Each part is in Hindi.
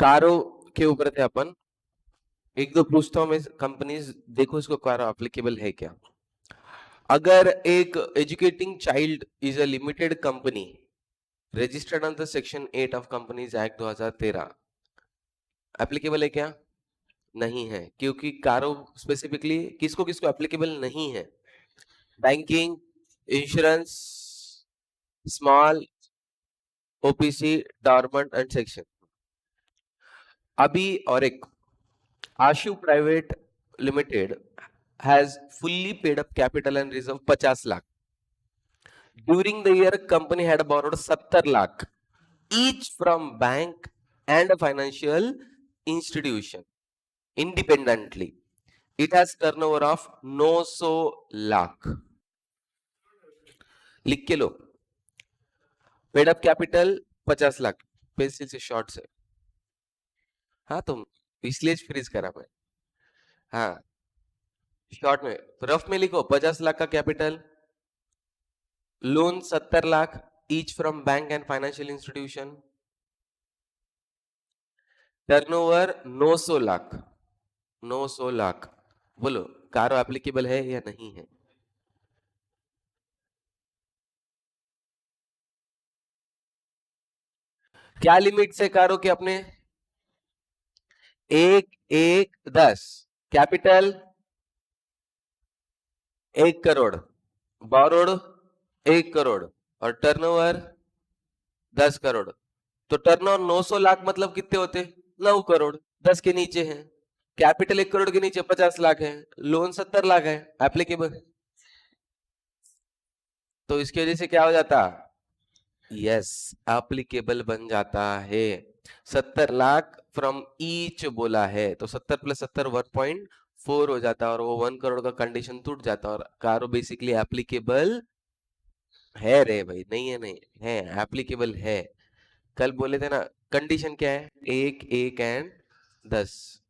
कारो के ऊपर थे अपन। एक दो पूछता हूं मैं कंपनीज, देखो इसको कारो एप्लीकेबल है क्या। अगर एक educating child is a limited company registered under section 8 of companies act 2013, applicable है क्या? नहीं है, क्योंकि कारो स्पेसिफिकली किसको किसको एप्लीकेबल नहीं है? Banking, insurance, small, OPC, dormant and section. अभी और एक Ashu private limited has fully paid up capital and reserve 50 lakh. During the year, company had borrowed 70 lakh each from bank and a financial institution independently. It has turnover of 900 lakh. लिख के लो, paid up capital 50 lakh, pencil से शॉर्ट से। हाँ तुम इसलिए फ्रीज करा मैं। हाँ शॉर्ट में, रफ में लिखो 50 लाख का capital, loan 70 lakh each from bank and financial institution, turnover 900 lakh. 900 lakh, बोलो कारो एप्लीकेबल है या नहीं है? क्या लिमिट से कारो के अपने? 1,1,10, कैपिटल 1 करोड़, बोरोड 1 करोड़ और टर्नओवर 10 करोड़। तो टर्नओवर 900 लाख मतलब कितने होते? 9 करोड़। 10 के नीचे है, कैपिटल 1 करोड़ के नीचे 50 लाख है, लोन 70 लाख है, एप्लीकेबल। तो इसकी वजह से क्या हो जाता? यस, एप्लीकेबल बन जाता है। 70 लाख फ्रॉम ईच बोला है, तो 70 प्लस 70 1.4 हो जाता है और वो 1 करोड़ का कंडीशन टूट जाता है और कारो बेसिकली एप्लीकेबल है रे भाई। नहीं है, नहीं है, एप्लीकेबल है। कल बोले थे ना, कंडीशन क्या है? 1, 1 एंड 10।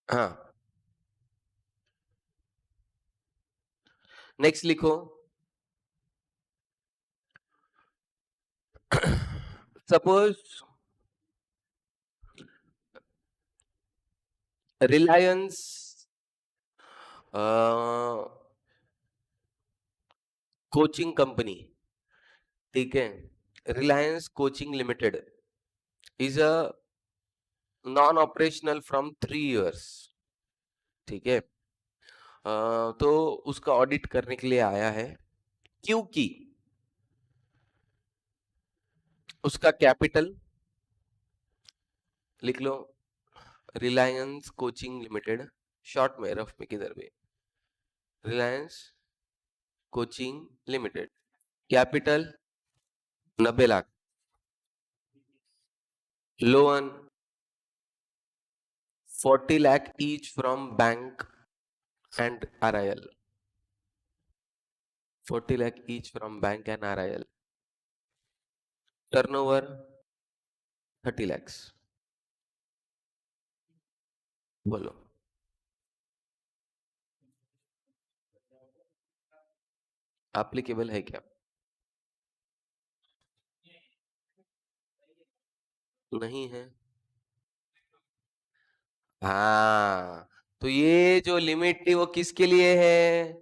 हाँ नेक्स्ट लिखो। सपोज रिलायंस कोचिंग कंपनी, ठीक है, Reliance coaching limited is a non operational from 3 years, ठीक है। तो उसका ऑडिट करने के लिए आया है, क्योंकि उसका कैपिटल लिख लो, रिलायंस कोचिंग लिमिटेड, शॉर्ट में रफ में किधर भी, Reliance coaching limited, capital 90 lakh, loan 40 lakh each from bank and RIL, 40 lakh each from bank and RIL, turnover 30 lakhs। बोलो एप्लीकेबल है क्या? नहीं है। हाँ, तो ये जो लिमिट थी वो किसके लिए है?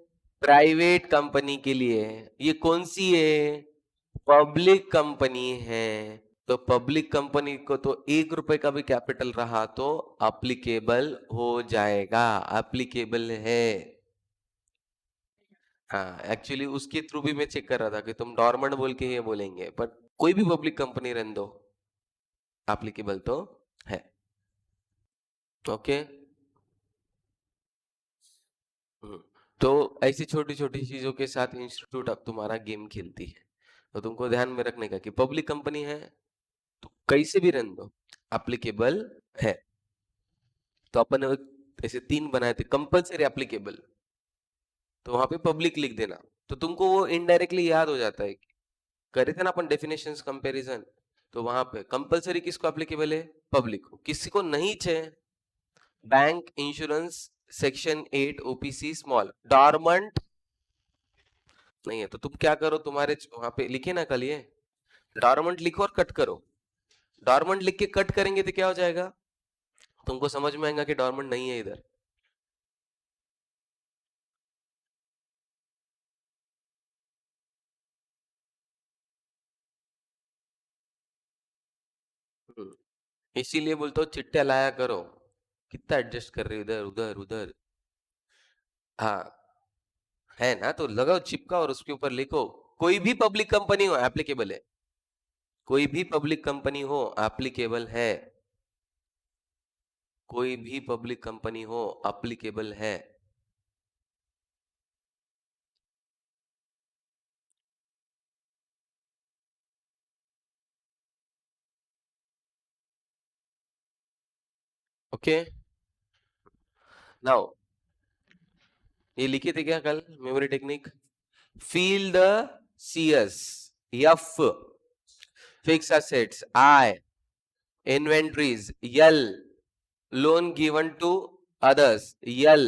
प्राइवेट कंपनी के लिए है। ये कौन सी है? पब्लिक कंपनी है। तो पब्लिक कंपनी को तो 1 रुपए का भी कैपिटल रहा तो एप्लीकेबल हो जाएगा, एप्लीकेबल है। हाँ एक्चुअली उसके थ्रू भी मैं चेक कर रहा था कि तुम डॉर्मेंट बोल के ये बोलेंगे, पर कोई भी पब्लिक कंपनी रहने दो, एप्लीकेबल तो है। ओके। तो ऐसी छोटी छोटी चीजों के साथ इंस्टीट्यूट अब तुम्हारा गेम खेलती है, तो तुमको ध्यान में रखने का कि पब्लिक कंपनी है तो कैसे भी रहने दो, एप्लीकेबल है। तो अपन ऐसे 3 बनाए थे, कंपलसरी एप्लीकेबल, तो वहां पे पब्लिक लिख देना, तो तुमको वो इनडायरेक्टली याद हो जाता है। करे थे ना अपन डेफिनेशंस कंपैरिजन, तो वहां पे कंपलसरी किसको एप्लीकेबल है? पब्लिक को। किसी को नहीं है? Bank, insurance, section 8 OPC, small, dormant नहीं है तो तुम क्या करो, तुम्हारे वहां पे लिखे ना कल ये डॉर्मेंट लिखो और कट करो। डॉर्मेंट लिख के कट करेंगे तो क्या हो जाएगा, तुमको समझ में आएगा कि डॉर्मेंट नहीं है इधर। हम्म, इसीलिए बोलता हूँ चिट्टे लाया करो, कितना एडजस्ट कर रहे हो इधर उधर उधर। हाँ है ना, तो लगाओ चिपका और उसके ऊपर लिखो। कोई भी पब्लिक कंपनी हो एप्लीकेबल है, कोई भी पब्लिक कंपनी हो एप्लीकेबल है, कोई भी पब्लिक कंपनी हो एप्लीकेबल है। ओके नाउ, ये लिखे थे क्या कल memory technique? Feel the CS, F fix assets, I inventories, L loan given to others, L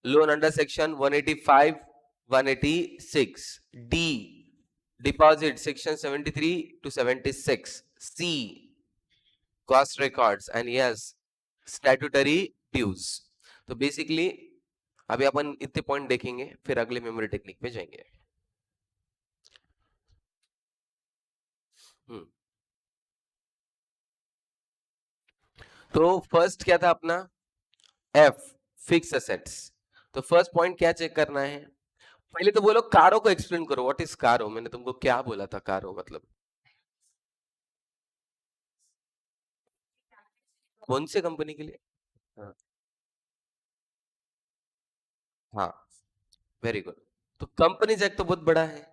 loan under section 185 186, D deposit section 73 to 76, C cost records, and yes statutory dues। तो बेसिकली अभी अपन इतने पॉइंट देखेंगे फिर अगले मेमोरी टेक्निक पे जाएंगे। हम्म, तो फर्स्ट क्या था अपना, एफ फिक्स असेट्स। तो फर्स्ट पॉइंट क्या चेक करना है, पहले तो बोलो कारो को एक्सप्लेन करो, व्हाट इज कारो, मैंने तुमको क्या बोला था कारो मतलब कौन से कंपनी के लिए? हाँ हाँ वेरी गुड। तो कंपनीज एक्ट तो बहुत बड़ा है,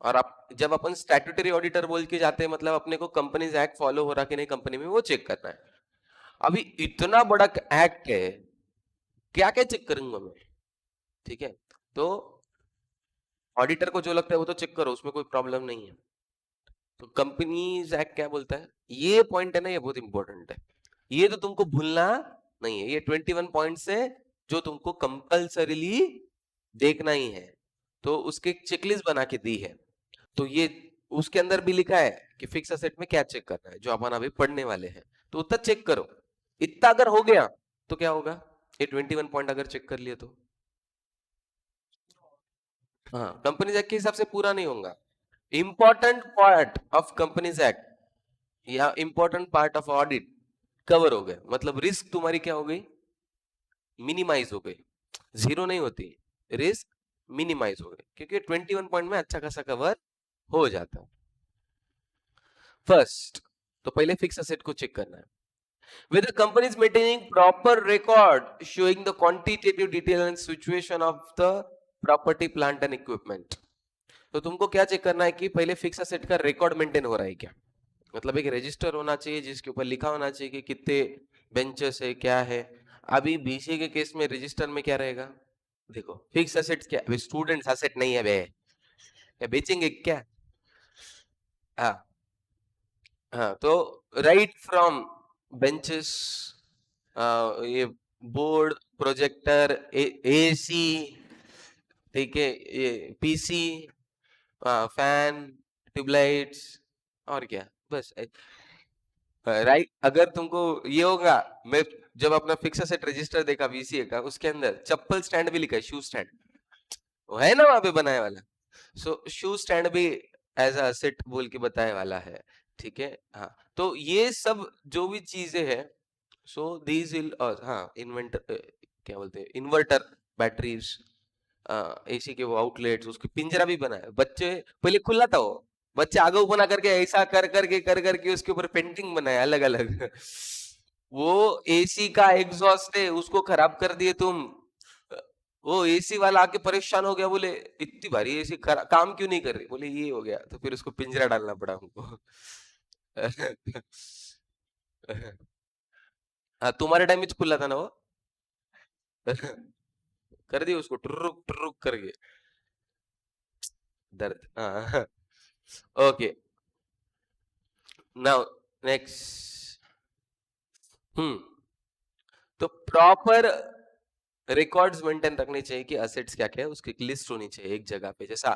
और आप जब अपन स्टैट्यूटरी ऑडिटर बोल के जाते हैं मतलब अपने को कंपनीज एक्ट फॉलो हो रहा कि नहीं कंपनी में वो चेक करना है। अभी इतना बड़ा एक्ट है, क्या क्या चेक करूंगा मैं, ठीक है। तो ऑडिटर को जो लगता है वो तो चेक करो, उसमें कोई प्रॉब्लम नहीं है। तो कंपनीज एक्ट क्या बोलता है, ये पॉइंट है ना, ये बहुत इंपॉर्टेंट है, ये तो तुमको भूलना नहीं है। ये 21 पॉइंट्स है जो तुमको कंपल्सरीली देखना ही है। तो उसके एक चेकलिस्ट बना के दी है, तो ये उसके अंदर भी लिखा है कि फिक्स असेट में क्या चेक करना है, जो अपन अभी पढ़ने वाले हैं। तो उतना चेक करो, इतना अगर हो गया तो क्या होगा, ये 21 पॉइंट अगर चेक कर लिए तो हाँ कंपनीज एक्ट के हिसाब से पूरा नहीं होगा। Important part of companies act या important part of audit cover हो गए, मतलब रिस्क तुम्हारी क्या हो गई, मिनिमाइज हो गई, जीरो नहीं होती, रिस्क मिनिमाइज हो गई, क्योंकि 21 पॉइंट में अच्छा खासा कवर हो जाता है। फर्स्ट तो पहले फिक्स असेट को चेक करना है, whether company is maintaining proper record showing the quantitative detail and situation of the property plant and equipment। तो तुमको क्या चेक करना है कि पहले फिक्स असेट का रिकॉर्ड मेंटेन हो रहा है क्या, मतलब एक रजिस्टर होना चाहिए जिसके ऊपर लिखा होना चाहिए कि कितने बेंचेस है क्या है। अभी बीसीए के केस में रजिस्टर में क्या रहेगा, देखो फिक्स असेट्स क्या, अभी स्टूडेंट्स असेट नहीं है बे, क्या बेचेंगे क्या। हाँ हाँ, तो राइट फ्रॉम बेंचेस, ये बोर्ड प्रोजेक्टर एसी, ठीक है, ये पीसी, फैन, ट्यूबलाइट्स, और क्या, बस राइट। अगर तुमको ये होगा, मैं जब अपना फिक्स असेट रजिस्टर देखा बीसीए का, उसके अंदर चप्पल स्टैंड भी लिखा है, शू स्टैंड वो है ना वहां पे बनाया वाला। सो शू स्टैंड भी एज अ असेट बोल के बताए वाला है, ठीक है। हाँ तो ये सब जो भी चीजें हैं, सो दीज विल, हाँ इन्वेंटर क्या बोलते हैं, इन्वर्टर, बैटरीज, एसी के वो आउटलेट्स, उसके पिंजरा भी बना है। बच्चे पहले खुला था वो, बच्चे आगे बना करके ऐसा कर करके उसके ऊपर पेंटिंग बनाए अलग अलग वो एसी का एग्जॉस्ट है उसको खराब कर दिए तुम। वो एसी वाला आके परेशान हो गया, बोले इतनी भारी एसी काम क्यों नहीं कर रही, बोले ये हो गया, तो फिर उसको पिंजरा डालना पड़ा हमको हाँ तुम्हारे टाइम में तो खुला था ना वो कर दिया उसको टुरुक टुरुक करके, दर्द। हाँ ओके नाउ नेक्स्ट। हम्म, तो प्रॉपर रिकॉर्ड्स मेंटेन रखने चाहिए कि असेट्स क्या क्या है, उसकी लिस्ट होनी चाहिए एक जगह पे। जैसा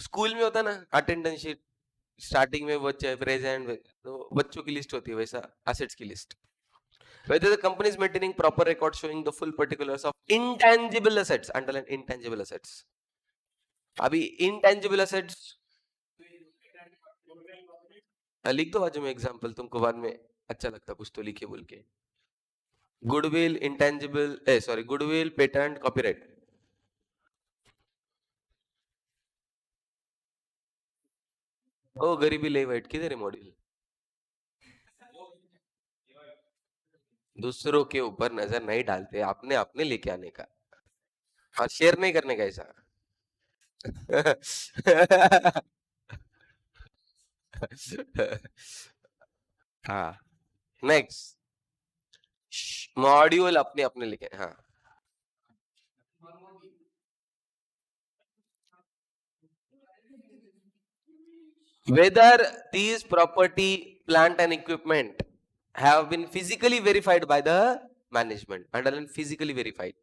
स्कूल में होता है ना अटेंडेंस शीट, स्टार्टिंग में बच्चे प्रेजेंट, तो बच्चों की लिस्ट होती है, वैसा असेट्स की list. Whether the company is maintaining proper record showing the full particulars of intangible assets, underline intangible assets. अभी intangible assets लिख दो बाजू में एग्जांपल, तुमको बाद में अच्छा लगता कुछ तो लिखे बोल के। Goodwill, intangible, sorry, goodwill, patent, copyright. ओ गरीबी ले वाइट किधर है मॉड्यूल? दूसरों के ऊपर नजर नहीं डालते, आपने अपने लेके आने का और शेयर नहीं करने का ऐसा। हाँ, नेक्स्ट मॉड्यूल अपने अपने लिखे। हाँ, whether these property, plant and equipment have been physically verified by the management, underline physically verified,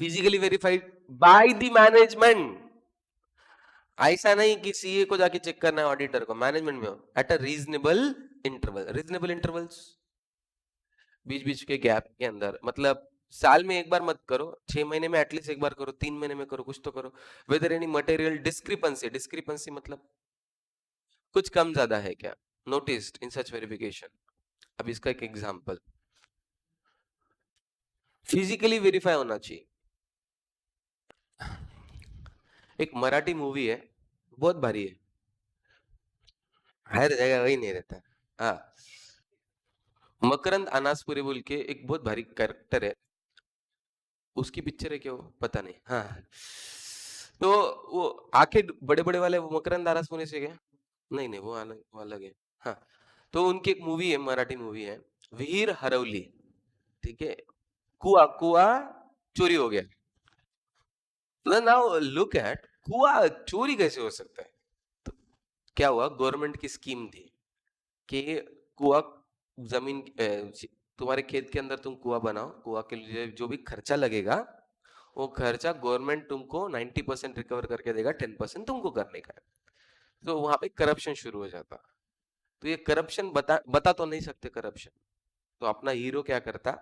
physically verified by the management। ऐसा नहीं कि सीए को जाके चेक करना है, ऑडिटर को, मैनेजमेंट में हो, at a reasonable interval. Reasonable intervals बीच बीच के गैप के अंदर, मतलब साल में एक बार मत करो, 6 महीने में एटलीस्ट एक बार करो, 3 महीने में करो, कुछ तो करो। Whether any material discrepancy, discrepancy मतलब कुछ कम ज्यादा है क्या, नोटिस्ड इन सच वेरिफिकेशन। अब इसका एक एग्जांपल, फिजिकली वेरीफाई होना चाहिए। एक मराठी मूवी है, बहुत भारी है, हर जगह वही नहीं रहता। हाँ, मकरंद अनासपुरी बोल के एक बहुत भारी कैरेक्टर है, उसकी पिक्चर है क्या वो पता नहीं। हाँ, तो वो आंखें बड़े बड़े वाले वो मकरंद अनासपुरी से क्या, नहीं नहीं, वो अलग है। हाँ, तो उनकी एक मूवी है, मराठी मूवी है, वीर हरवली, ठीक है, कुआ कुआ चोरी हो गया। नाउ लुक एट, कुआ चोरी कैसे हो सकता है? तो क्या हुआ, गवर्नमेंट की स्कीम थी कि कुआ, जमीन तुम्हारे खेत के अंदर तुम कुआ बनाओ, कुआ के लिए जो भी खर्चा लगेगा वो खर्चा गवर्नमेंट तुमको 90% रिकवर करके देगा, 10% तुमको करने का है। तो वहां पे करप्शन शुरू हो जाता। तो ये करप्शन बता बता तो नहीं सकते करप्शन, तो अपना हीरो क्या करता,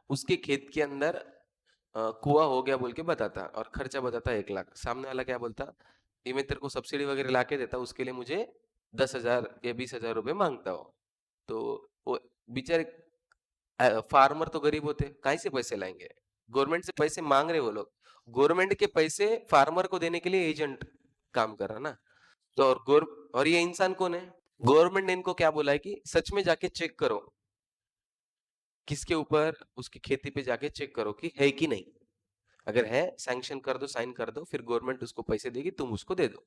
उसके खेत के अंदर कुआं हो गया बोल के बताता और खर्चा बताता 1 लाख। सामने वाला क्या बोलता, ये मैं तेरे को सब्सिडी वगैरह ला के देता, उसके लिए मुझे 10,000 या 20,000 रुपए मांगता हो। तो वो बेचारे फार्मर तो गरीब होते, कहीं से पैसे लाएंगे, गवर्नमेंट से पैसे मांग रहे वो लोग, गवर्नमेंट के पैसे फार्मर को देने के लिए एजेंट काम कर रहा ना। तो और ये इंसान कौन है, गवर्नमेंट ने इनको क्या बोला है कि सच में जाके चेक करो, किसके ऊपर, उसकी खेती पे जाके चेक करो कि है कि नहीं, अगर है सैंक्शन कर दो, साइन कर दो, फिर गवर्नमेंट उसको पैसे देगी, तुम उसको दे दो।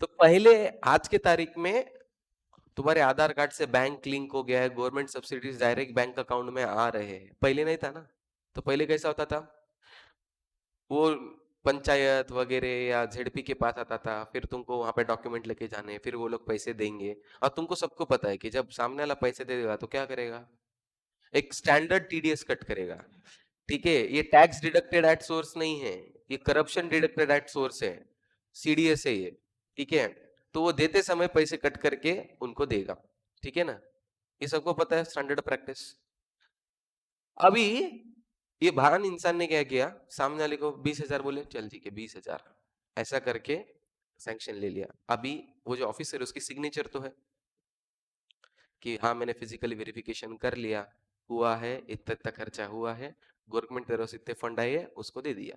तो पहले, आज के तारीख में तुम्हारे आधार कार्ड से बैंक लिंक हो गया है, government subsidies direct bank account में आ रहे हैं, पहले नहीं था ना। तो पहले कैसा होता था, वो पंचायत वगैरह या झेडपी के पास आता था, फिर तुमको वहां पे डॉक्यूमेंट लेके जाने, फिर वो लोग पैसे देंगे। और तुमको सबको पता है कि जब सामने वाला पैसे दे देगा तो क्या करेगा, एक स्टैंडर्ड टीडीएस कट करेगा। ठीक है, ये टैक्स डिडक्टेड एट सोर्स नहीं है, ये करप्शन डिडक्टेड एट सोर्स है, सीडीएस है ये। ठीक है, तो वो देते समय पैसे कट करके उनको देगा। ठीक है ना, ये सबको पता है, स्टैंडर्ड प्रैक्टिस। अभी ये भान इंसान ने क्या किया, सामने वाले को 20,000 बोले, चल ठीक है 20,000, ऐसा करके सैंक्शन ले लिया। अभी वो जो ऑफिसर है उसकी सिग्नेचर तो है कि हाँ मैंने फिजिकली वेरिफिकेशन कर लिया, हुआ है, इतना इतना खर्चा हुआ है, गवर्नमेंट तरफ से इतने फंड आए है, उसको दे दिया।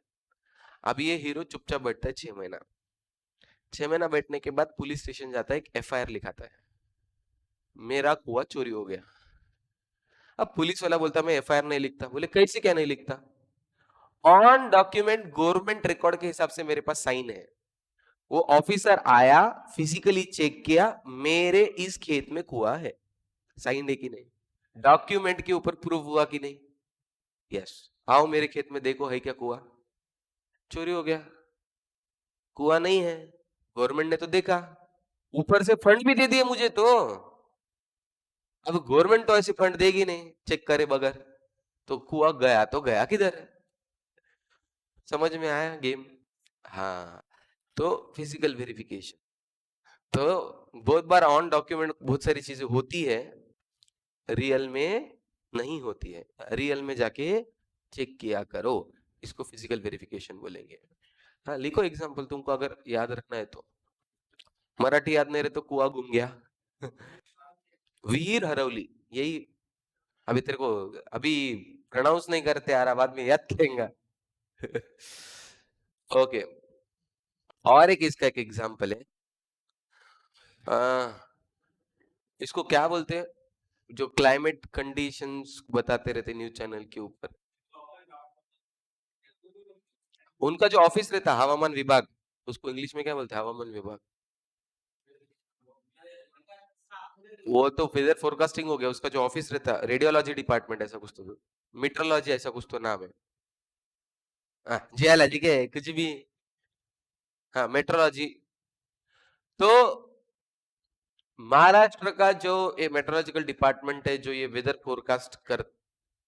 अब ये हीरो चुपचाप बैठता है 6 महीना, 6 महीना बैठने के बाद पुलिस स्टेशन जाता है, एक एफआईआर लिखाता है, मेरा कुआ चोरी हो गया। अब पुलिस वाला बोलता मैं एफआईआर नहीं लिखता, बोले कैसे क्या नहीं लिखता, ऑन डॉक्यूमेंट गवर्नमेंट रिकॉर्ड के हिसाब से मेरे पास साइन है, वो ऑफिसर आया, फिजिकली चेक किया, मेरे इस खेत में कुआ है, साइन है कि नहीं, डॉक्यूमेंट के ऊपर प्रूफ हुआ कि नहीं, यस, आओ मेरे खेत में देखो है क्या कुआ, चोरी हो गया, कुआ नहीं है, गवर्नमेंट ने तो देखा, ऊपर से फंड भी दे दिए मुझे तो, अब गवर्नमेंट तो ऐसे फंड देगी नहीं चेक करे बगैर, तो कुआ गया तो गया किधर। समझ में आया गेम। हाँ, तो फिजिकल वेरिफिकेशन, तो बहुत बार ऑन डॉक्यूमेंट बहुत सारी चीजें होती है, रियल में नहीं होती है, रियल में जाके चेक किया करो, इसको फिजिकल वेरिफिकेशन बोलेंगे। हाँ, लिखो एग्जांपल तुमको अगर याद रखना है तो। मराठी याद नहीं रहे तो कुआ घूम गया। वीर हरवली, यही। अभी तेरे को अभी प्रोनाउंस नहीं करते आ रहा, बाद में याद करेंगे। ओके, और एक इसका एक एग्जांपल है। आ, इसको क्या बोलते हैं, जो क्लाइमेट कंडीशंस बताते रहते न्यूज चैनल के ऊपर, उनका जो ऑफिस रहता है हवामान विभाग, उसको इंग्लिश में क्या बोलते हैं, हवामान विभाग। वो तो वेदर फोरकास्टिंग हो गया, उसका जो ऑफिस रहता है रेडियोलॉजी डिपार्टमेंट ऐसा कुछ तो, मीटरोलॉजी ऐसा कुछ तो नाम है। हाँ, जियोलॉजी के कुछ भी। हाँ, मेट्रोलॉजी। तो महाराष्ट्र का जो ये मेट्रोलॉजिकल डिपार्टमेंट है, जो ये वेदर फोरकास्ट कर,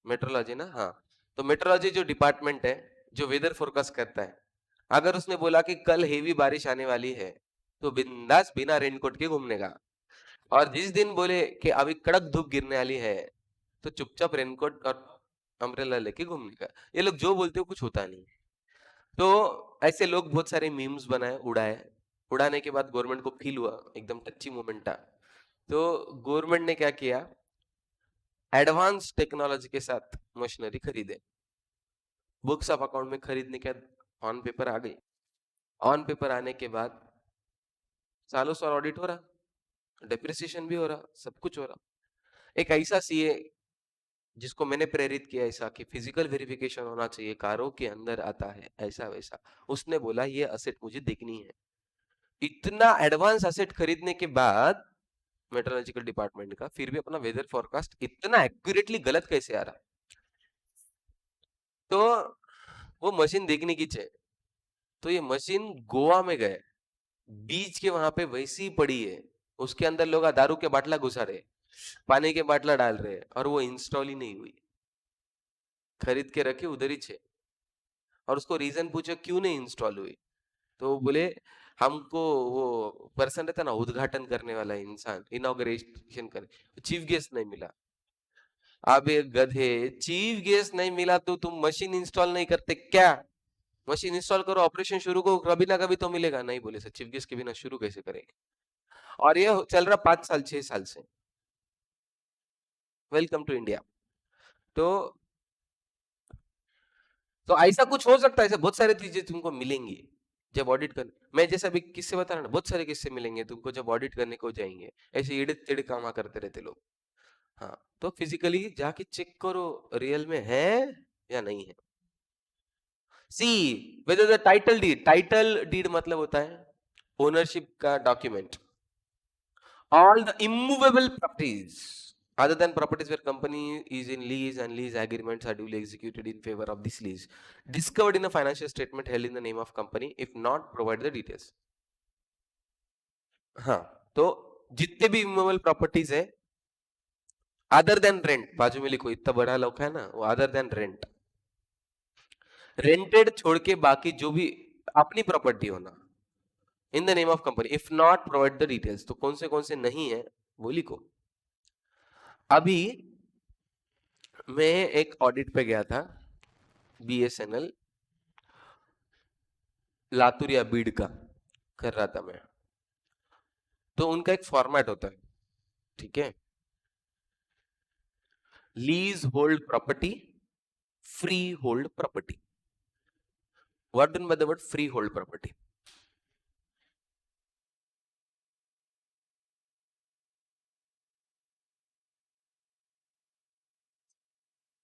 मेट्रोलॉजी ना, हाँ, तो मेट्रोलॉजी जो डिपार्टमेंट है, जो वेदर फोरकास्ट करता है, अगर उसने बोला कि कल हेवी बारिश आने वाली है, तो बिंदास बिना रेनकोट के घूमने का। और जिस दिन बोले कि अभी कड़क धूप गिरने वाली है, तो चुपचाप रेनकोट और अम्ब्रेला लेके घूमने का। ये लोग जो बोलते हो कुछ होता नहीं। तो ऐसे लोग बहुत सारे मीम्स बनाए, उड़ाए, उड़ाने के बाद गवर्नमेंट को फील हुआ एकदम टच्ची मोमेंट था, तो गवर्नमेंट ने क्या किया, एडवांस टेक्नोलॉजी के साथ मशीनरी खरीदे। बुक्स ऑफ अकाउंट में खरीदने के बाद ऑन पेपर आ गई। ऑन पेपर आने के बाद सालों साल ऑडिट हो रहा, डेप्रिसिएशन भी हो रहा, सब कुछ हो रहा। एक ऐसा सीए जिसको मैंने प्रेरित किया ऐसा कि फिजिकल वेरिफिकेशन होना चाहिए, कारों के अंदर आता है ऐसा वैसा, उसने बोला ये असेट मुझे देखनी है। इतना एडवांस असेट खरीदने के बाद मेट्रोलॉजिकल डिपार्टमेंट का फिर भी अपना वेदर फोरकास्ट इतना एक्यूरेटली गलत कैसे आ रहा। तो वो मशीन देखने की चाहिए, तो ये मशीन गोवा में गए, बीच के वहां पे वैसी ही पड़ी है, उसके अंदर लोग दारू के बाटला घुसा रहे, पानी के बाटला डाल रहे, और वो इंस्टॉल ही नहीं हुई, खरीद के रखे उधर ही छे। और उसको रीजन पूछो क्यों नहीं इंस्टॉल हुई, तो वो बोले हमको वो पर्सन रहता ना उद्घाटन करने वाला इंसान, इनॉग्रेशन करने, चीफ गेस्ट नहीं मिला। अब ये गधे, चीफ गेस्ट नहीं मिला तो तुम मशीन इंस्टॉल नहीं करते क्या? मशीन इंस्टॉल करो, ऑपरेशन शुरू करो, कभी ना कभी तो मिलेगा। नहीं बोले सर, चीफ गेस्ट के बिना शुरू कैसे करेंगे? और ये चल रहा 5 साल 6 साल से। Welcome to India. तो ऐसा कुछ हो सकता है, ऐसे बहुत सारी चीजें तुमको मिलेंगी जब ऑडिट कर, मैं जैसे अभी किस्से बता रहा ना, बहुत सारे किस्से मिलेंगे तुमको जब ऑडिट करने को जाएंगे, ऐसे इड़े टेढ़े काम करते रहते लोग। हाँ, तो फिजिकली जाके चेक करो रियल में है या नहीं है। See whether the title deed मतलब होता है ओनरशिप का document. All the immovable properties other than properties where company is in lease and lease agreements are duly executed in favor of this lease, discovered in a financial statement held in the name of company, if not provide the details. हाँ, तो जितने भी इमूवेबल प्रॉपर्टीज है अदर देन रेंट, बाजू में लिखो, इतना बड़ा लोग है ना, वो अदर देन रेंट, रेंटेड छोड़ के बाकी जो भी अपनी प्रॉपर्टी होना, in the name of company, if not provide the details, तो कौन से नहीं है वो लिखो। अभी मैं एक ऑडिट पे गया था, बीएसएनएल लातूर या बीड का कर रहा था मैं। तो उनका एक फॉर्मेट होता है, ठीक है, lease hold property, free hold property. What done by the word free hold property?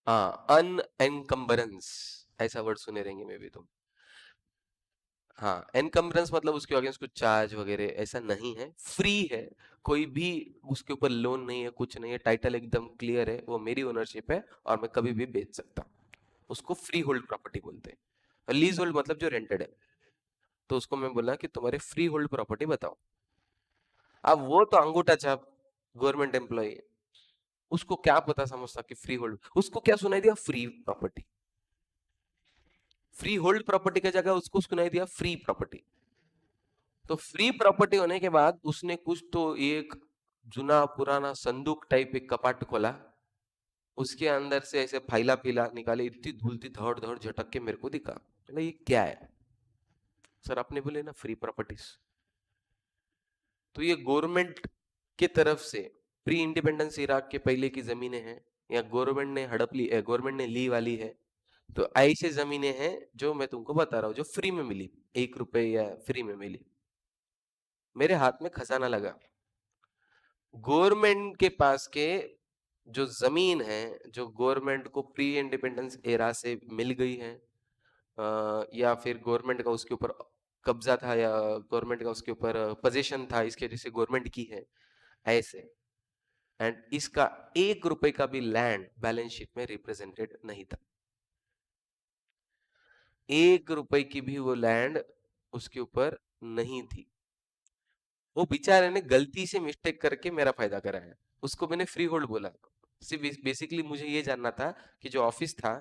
हाँ, अनएनकम्बरेंस, ऐसा वर्ड सुने रहेंगे मे भी तुम। हाँ, एनकम्बरेंस मतलब उसके अगेंस्ट कुछ चार्ज वगैरह ऐसा नहीं है, फ्री है, कोई भी उसके ऊपर लोन नहीं है, कुछ नहीं है, टाइटल एकदम क्लियर है, वो मेरी ओनरशिप है और मैं कभी भी बेच सकता हूँ, उसको फ्री होल्ड प्रॉपर्टी बोलते हैं। लीज होल्ड मतलब जो रेंटेड है, तो उसको मैं बोला कि तुम्हारे फ्री होल्ड प्रॉपर्टी बताओ। अब वो तो अंगूठा छाप गवर्नमेंट एम्प्लॉय, उसको क्या पता समझता कि फ्री होल्ड, उसको क्या सुनाई दिया, free property. Free hold property की जगह उसको सुनाई दिया फ्री प्रॉपर्टी। तो फ्री प्रॉपर्टी होने के बाद उसने कुछ तो एक जुना पुराना संदूक टाइप एक कपाट खोला, उसके अंदर से ऐसे फाइला फीला निकाले, इतनी धूल थी, धड़ धड़ झटक के मेरे को दिखा, ये क्या है? सर आपने बोले ना फ्री प्रॉपर्टीज। तो ये गवर्नमेंट की तरफ से प्री इंडिपेंडेंस इराक के पहले की जमीनें हैं, या गवर्नमेंट ने हड़प ली, गवर्नमेंट ने ली वाली है। तो ऐसी जमीनें हैं जो मैं तुमको बता रहा हूँ, जो फ्री में मिली, 1 रुपए या फ्री में मिली। मेरे हाथ में खजाना लगा, गवर्नमेंट के पास के जो जमीन है, जो गवर्नमेंट को प्री इंडिपेंडेंस एरा से मिल गई है, या फिर गवर्नमेंट का उसके ऊपर कब्जा था, या गवर्नमेंट का उसके ऊपर पोजीशन था, इसके वजह से गवर्नमेंट की है, ऐसे। एंड इसका 1 रुपए का भी लैंड बैलेंस शीट में रिप्रेजेंटेड नहीं था। 1 रुपए की भी वो लैंड उसके ऊपर नहीं थी। वो बेचारे ने गलती से मिस्टेक करके मेरा फायदा कराया, उसको मैंने फ्री होल्ड बोला। सिर्फ बेसिकली मुझे ये जानना था कि जो ऑफिस था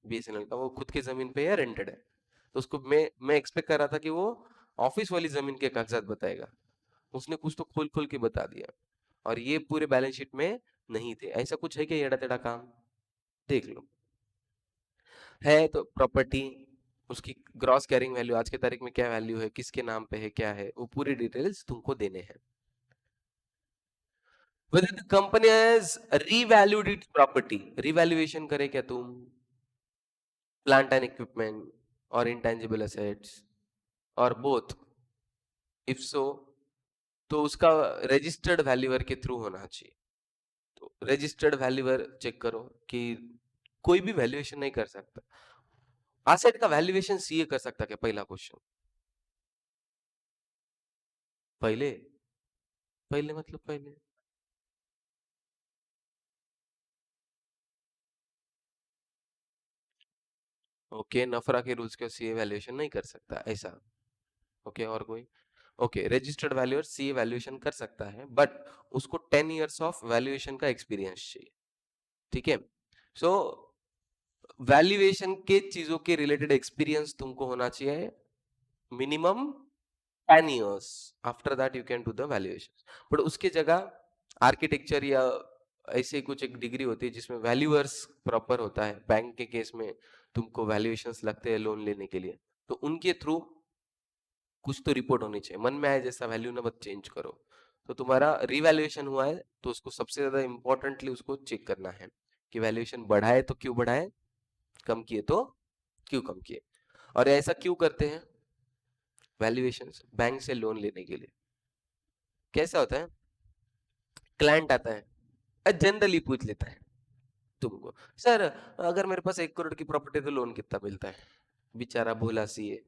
बीएसएनएल का, वो खुद की जमीन पे या रेंटेड है। तो उसको मैं एक्सपेक्ट कर रहा था कि वो ऑफिस वाली जमीन के कागजात बताएगा, उसने कुछ तो खोल खोल के बता दिया, और ये पूरे बैलेंस शीट में नहीं थे। ऐसा कुछ है क्या एड़ा टेढ़ा काम? देख लो। है तो प्रॉपर्टी, उसकी ग्रॉस कैरिंग वैल्यू आज की तारीख में क्या वैल्यू है, किसके नाम पे है, क्या है, वो पूरी डिटेल्स तुमको देने हैं। Whether the company has revalued its property, revaluation करे क्या तुम, plant and equipment or intangible assets और both, if so, तो उसका रजिस्टर्ड वैल्यूअर के थ्रू होना चाहिए। तो रजिस्टर्ड वैल्यूअर चेक करो कि कोई भी वैल्यूएशन नहीं कर सकता, एसेट का वैल्यूएशन सीए कर सकता क्या, पहला क्वेश्चन। पहले पहले मतलब पहले ओके, नफरा के रूल्स के सीए वैल्यूएशन नहीं कर सकता, ऐसा। ओके, और कोई? Okay, registered valuer CA valuation कर सकता है, बट उसको 10 years ऑफ वैल्यूएशन का एक्सपीरियंस चाहिए। ठीक है, सो वैल्यूएशन के चीजों के रिलेटेड एक्सपीरियंस तुमको होना चाहिए minimum 10 years। After that you can do the valuation, but उसके जगह आर्किटेक्चर या ऐसे कुछ एक डिग्री होती है जिसमें वैल्यूअर्स प्रॉपर होता है। बैंक के केस में तुमको वैल्यूएशंस लगते हैं लोन लेने के लिए, तो उनके थ्रू कुछ तो रिपोर्ट होनी चाहिए। मन में आए जैसा वैल्यू ना मत चेंज करो। तो तुम्हारा रिवैल्यूएशन हुआ है तो उसको सबसे ज्यादा इंपॉर्टेंटली उसको चेक करना है कि वैल्यूएशन बढ़ा है तो क्यों बढ़ा है, कम किए तो क्यों कम किए। और ऐसा क्यों करते हैं वैल्यूएशन, बैंक से लोन लेने के लिए? कैसा होता है, क्लाइंट आता है, जनरली पूछ लेता है तुमको, सर अगर मेरे पास 1 करोड़ की प्रॉपर्टी तो लोन कितना मिलता है? बेचारा भोला सी है,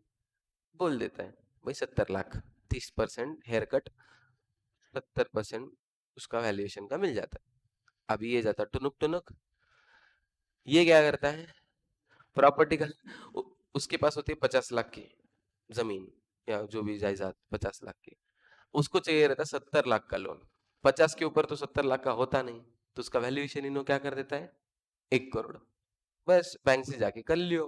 बोल देता है भाई 70 लाख, 30% हेयर कट, 70% उसका वैल्यूएशन का मिल जाता है। अभी ये जाता टुनुक टुनुक, ये क्या करता है, प्रॉपर्टी का उसके पास होती है 50 लाख की जमीन या जो भी जायदाद, 50 लाख की, उसको चाहिए रहता है 70 लाख का लोन। 50 के ऊपर तो 70 लाख का होता नहीं, तो उसका वैल्यूएशन इन्हों क्या कर देता है, 1 करोड़। बस बैंक से जाके कर लियो।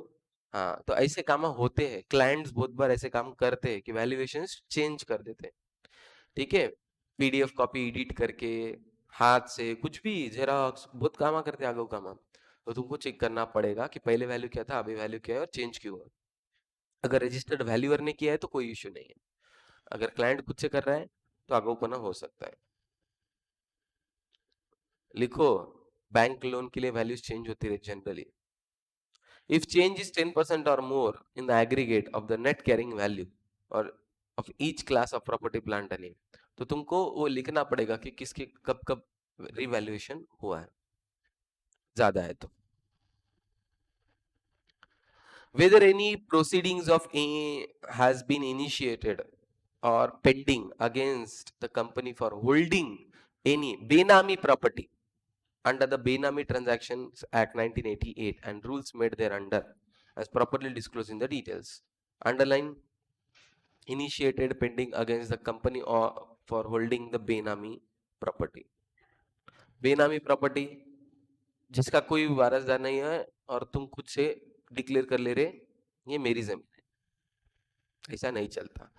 हाँ, तो ऐसे काम होते हैं, क्लाइंट्स बहुत बार ऐसे काम करते हैं कि वैल्यूएशन चेंज कर देते हैं। ठीक है, पीडीएफ कॉपी एडिट करके, हाथ से कुछ भी जेरॉक्स, बहुत काम करते आगे काम। तो तुमको चेक करना पड़ेगा कि पहले वैल्यू क्या था, अभी वैल्यू क्या है, और चेंज क्यों हुआ। अगर रजिस्टर्ड वैल्यूअर ने किया है तो कोई इश्यू नहीं है, अगर क्लाइंट खुद से कर रहा है तो आगोपना हो सकता है। लिखो, बैंक लोन के लिए वैल्यूज चेंज होती रहे generally. If change is 10% or more in the aggregate of the net carrying value or of each class of property plant and name, तो तुमको वो लिखना पड़ेगा कि किसके कब कब रिवैल्यूएशन हुआ है, ज्यादा है तो। Whether any proceedings of A has been initiated or pending against the company for holding any benami property under the Benami Transactions Act 1988 and rules made thereunder as properly disclosed in the details. Underline initiated pending against the company or for holding the Benami property. बेनामी प्रॉपर्टी, जिसका कोई वारसदार नहीं है और तुम खुद से डिक्लेयर कर ले रहे ये मेरी जमीन है, ऐसा नहीं चलता।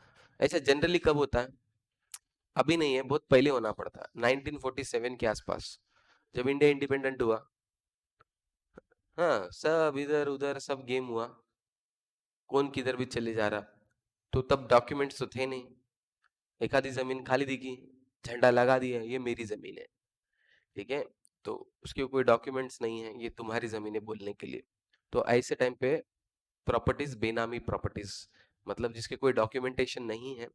ऐसा जनरली कब होता है? अभी नहीं है, बहुत पहले होना पड़ता है, 1947 के आसपास, जब इंडिया इंडिपेंडेंट हुआ। हाँ, सब इधर उधर सब गेम हुआ, कौन किधर भी चले जा रहा, तो तब डॉक्यूमेंट्स तो थे नहीं, एक आधी जमीन खाली दिखी, झंडा लगा दिया ये मेरी जमीन है, ठीक है, तो उसके कोई डॉक्यूमेंट्स नहीं है, ये तुम्हारी जमीन है बोलने के लिए। तो ऐसे टाइम पे प्रॉपर्टीज बेनामी प्रॉपर्टीज, मतलब जिसके कोई डॉक्यूमेंटेशन नहीं है।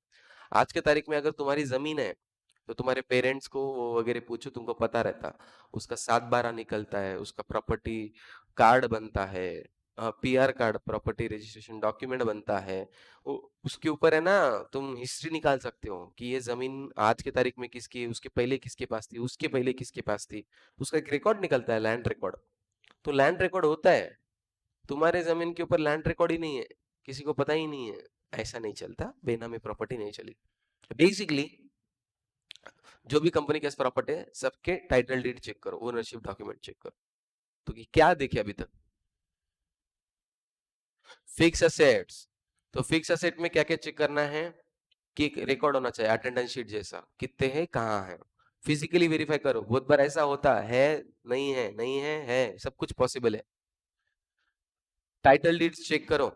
आज के तारीख में अगर तुम्हारी जमीन है तो तुम्हारे पेरेंट्स को वो वगैरह पूछो, तुमको पता रहता, उसका 7/12 निकलता है, उसका प्रॉपर्टी कार्ड बनता है, PR card, property registration document बनता है, उसके ऊपर है ना, तुम हिस्ट्री निकाल सकते हो कि ये जमीन आज के तारीख में किसकी है, उसके पहले किसके पास थी, उसके पहले किसके पास थी, उसका एक रिकॉर्ड निकलता है, लैंड रिकॉर्ड। तो लैंड रिकॉर्ड होता है, तुम्हारे जमीन के ऊपर लैंड रिकॉर्ड ही नहीं है, किसी को पता ही नहीं है, ऐसा नहीं चलता, बेनामी प्रॉपर्टी नहीं चली। बेसिकली जो भी कंपनी के पास प्रॉपर्टी है सबके टाइटल डीड चेक करो, ओनरशिप डॉक्यूमेंट चेक करो। तो क्या देखे अभी तक? फिक्स असेट्स, तो फिक्स असेट में क्या क्या चेक करना है कि एक रिकॉर्ड होना चाहिए, अटेंडेंस शीट जैसा, कितने हैं कहाँ है, फिजिकली वेरीफाई करो, बहुत बार ऐसा होता है, नहीं है, नहीं है सब कुछ पॉसिबल है। टाइटल डीड्स चेक करो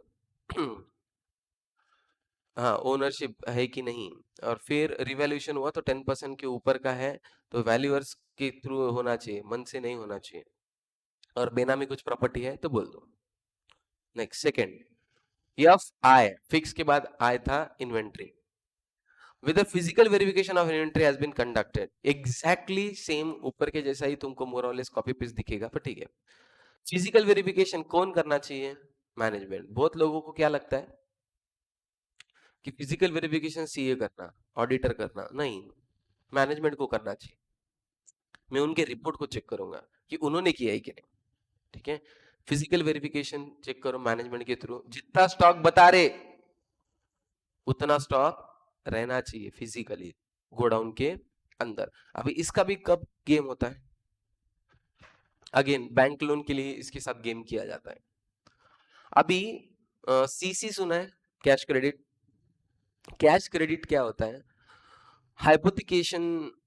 हाँ, ओनरशिप है कि नहीं, और फिर रिवैल्यूएशन हुआ तो 10% के ऊपर का है तो वैल्यूअर्स के थ्रू होना चाहिए, मन से नहीं होना चाहिए, और बेनामी कुछ प्रॉपर्टी है तो बोल दो। Next, second, F I, fix के बाद आय था inventory, with the physical verification of inventory has been conducted, exactly same ऊपर के जैसा ही तुमको मोर और लेस कॉपी पेस्ट दिखेगा, पर ठीक है। फिजिकल वेरिफिकेशन कौन करना चाहिए? मैनेजमेंट। बहुत लोगों को क्या लगता है कि फिजिकल वेरिफिकेशन सीए करना, ऑडिटर करना, नहीं, मैनेजमेंट को करना चाहिए। मैं उनके रिपोर्ट को चेक करूंगा कि उन्होंने किया है कि नहीं, ठीक है। फिजिकल वेरिफिकेशन चेक करो मैनेजमेंट के थ्रू, जितना स्टॉक बता रहे उतना स्टॉक रहना चाहिए फिजिकली गोडाउन के अंदर। अभी इसका भी कब गेम होता है? अगेन बैंक लोन के लिए इसके साथ गेम किया जाता है। अभी सीसी सुना है, कैश क्रेडिट। कैश क्रेडिट क्या होता है? हाइपोथिकेशन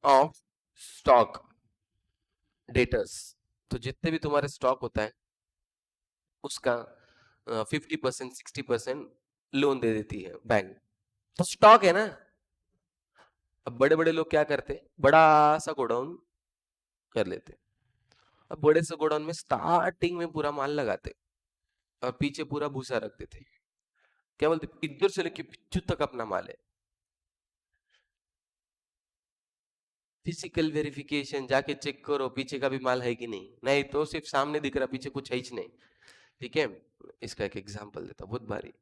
ऑफ स्टॉक डेटर्स, तो जितने भी तुम्हारे स्टॉक होता है उसका 50% 60% लोन दे देती है बैंक, तो स्टॉक है ना। अब बड़े बड़े लोग क्या करते, बड़ा सा गोडाउन कर लेते, अब बड़े से गोडाउन में स्टार्टिंग में पूरा माल लगाते और पीछे पूरा भूसा रख देते, क्या बोलते, इधर से लेके पिच्चू तक अपना माल है। फिजिकल वेरिफिकेशन जाके चेक करो पीछे का भी माल है कि नहीं, नहीं तो सिर्फ सामने दिख रहा, पीछे कुछ है ही नहीं, ठीक है। इसका एक एग्जांपल देता हूं, बहुत भारी।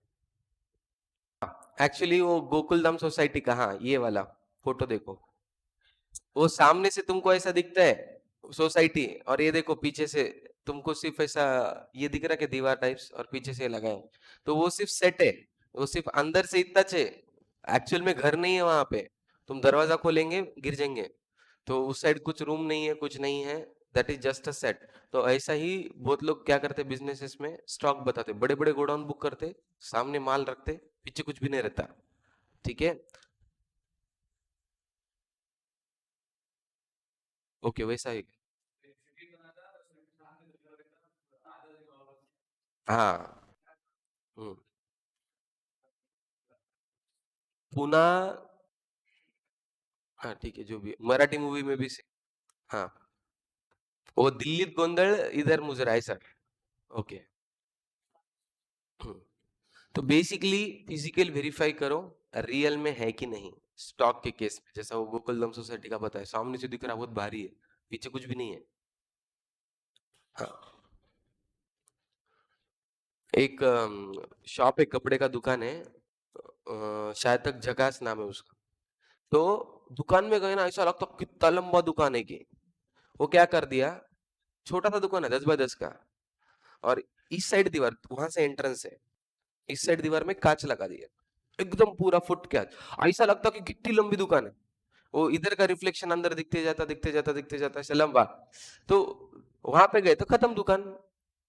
एक्चुअली वो गोकुलधाम सोसाइटी कहाँ, ये वाला फोटो देखो, वो सामने से तुमको ऐसा दिखता है सोसाइटी, और ये देखो पीछे से तुमको सिर्फ ऐसा ये दिख रहा है कि दीवार टाइप्स और पीछे से लगा है, तो वो सिर्फ सेट है, वो सिर्फ अंदर से इतना है, एक्चुअल में घर नहीं है वहां पे। तुम दरवाजा खोलेंगे गिर जाएंगे, तो उस साइड कुछ रूम नहीं है, कुछ नहीं है, that is just a set. तो ऐसा ही बहुत लोग क्या करते बिजनेसेस में, स्टॉक बताते, बड़े बड़े गोडाउन बुक करते, सामने माल रखते, पीछे कुछ भी नहीं रहता, ठीक है। ओके, वैसा ही। हाँ। हम्म। पुणे। हाँ ठीक है, जो भी मराठी मूवी में भी हाँ, वो दिल्ली गोंधळ इधर मुजरा ऐसा। ओके। तो बेसिकली फिजिकल वेरीफाई करो रियल में है कि नहीं, स्टॉक के केस में जैसा वो गोकुलधाम सोसाइटी का बताया, सामने से दिख रहा बहुत भारी है, पीछे कुछ भी नहीं है। हाँ, एक शॉप है, कपड़े का दुकान है, शायद तक जकास नाम है उसका। तो दुकान में गए ना, ऐसा लगता कितना लंबा दुकान है कि, वो क्या कर दिया, छोटा सा दुकान है 10 बाय 10 का, और इस साइड दीवार वहां से एंट्रेंस है, इस साइड दीवार में कांच लगा दिया, एकदम पूरा फुट कांच, ऐसा लगता कि कितनी लंबी दुकान है। वो इधर का रिफ्लेक्शन अंदर दिखते जाता ऐसे लंबा, तो वहां पे गए तो खत्म दुकान।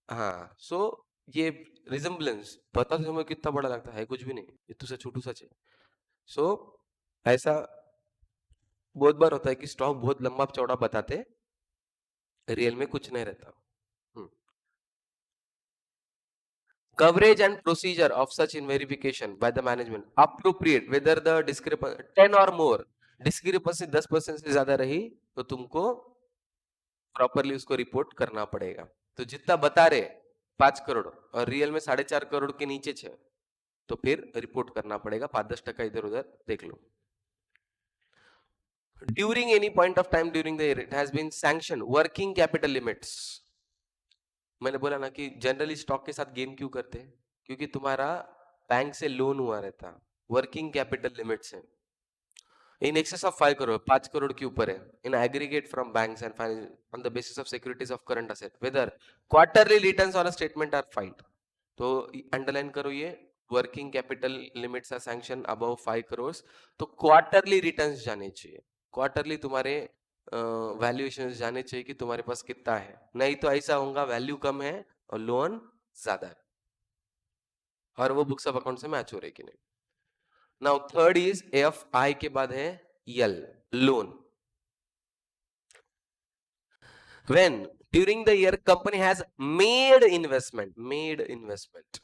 हाँ, सो ये रिजेम्बलेंस पता तो हमें कितना बड़ा लगता है कुछ भी नहीं, इतू सा छोटू सच है। सो ऐसा बहुत बार होता है कि स्टॉक बहुत लंबा चौड़ा बताते, रियल में कुछ नहीं रहता। Coverage and procedure of such in verification by the management appropriate whether the discrepancy 10 or more discrepancy 10% से ज्यादा रही तो तुमको प्रॉपरली उसको रिपोर्ट करना पड़ेगा। तो जितना बता रहे 5 करोड़ और रियल में 4.5 करोड़ के नीचे है तो फिर रिपोर्ट करना पड़ेगा, 5-10% इधर उधर देख लो। During any point of time during the year it has been sanction working capital limits. मैंने बोला ना कि जनरली स्टॉक के साथ गेम क्यों करते हैं, क्योंकि तुम्हारा बैंक से लोन हुआ रहता, वर्किंग कैपिटल लिमिट्स है in excess of 5 crore, 5 crore के ऊपर है in aggregate from banks and on the basis of securities of current asset whether quarterly returns और स्टेटमेंट आर फाइल्ड। तो अंडरलाइन करो ये working capital limits are sanction above 5 crore, तो क्वार्टरली रिटर्न्स जाने चाहिए, क्वार्टरली तुम्हारे वैल्यूएशन जाने चाहिए कि तुम्हारे पास कितना है, नहीं तो ऐसा होगा वैल्यू कम है और लोन ज्यादा है और वो बुक्स ऑफ अकाउंट से मैच हो रहे कि नहीं। Now third is F I के बाद है यल loan. When during the year company has made investment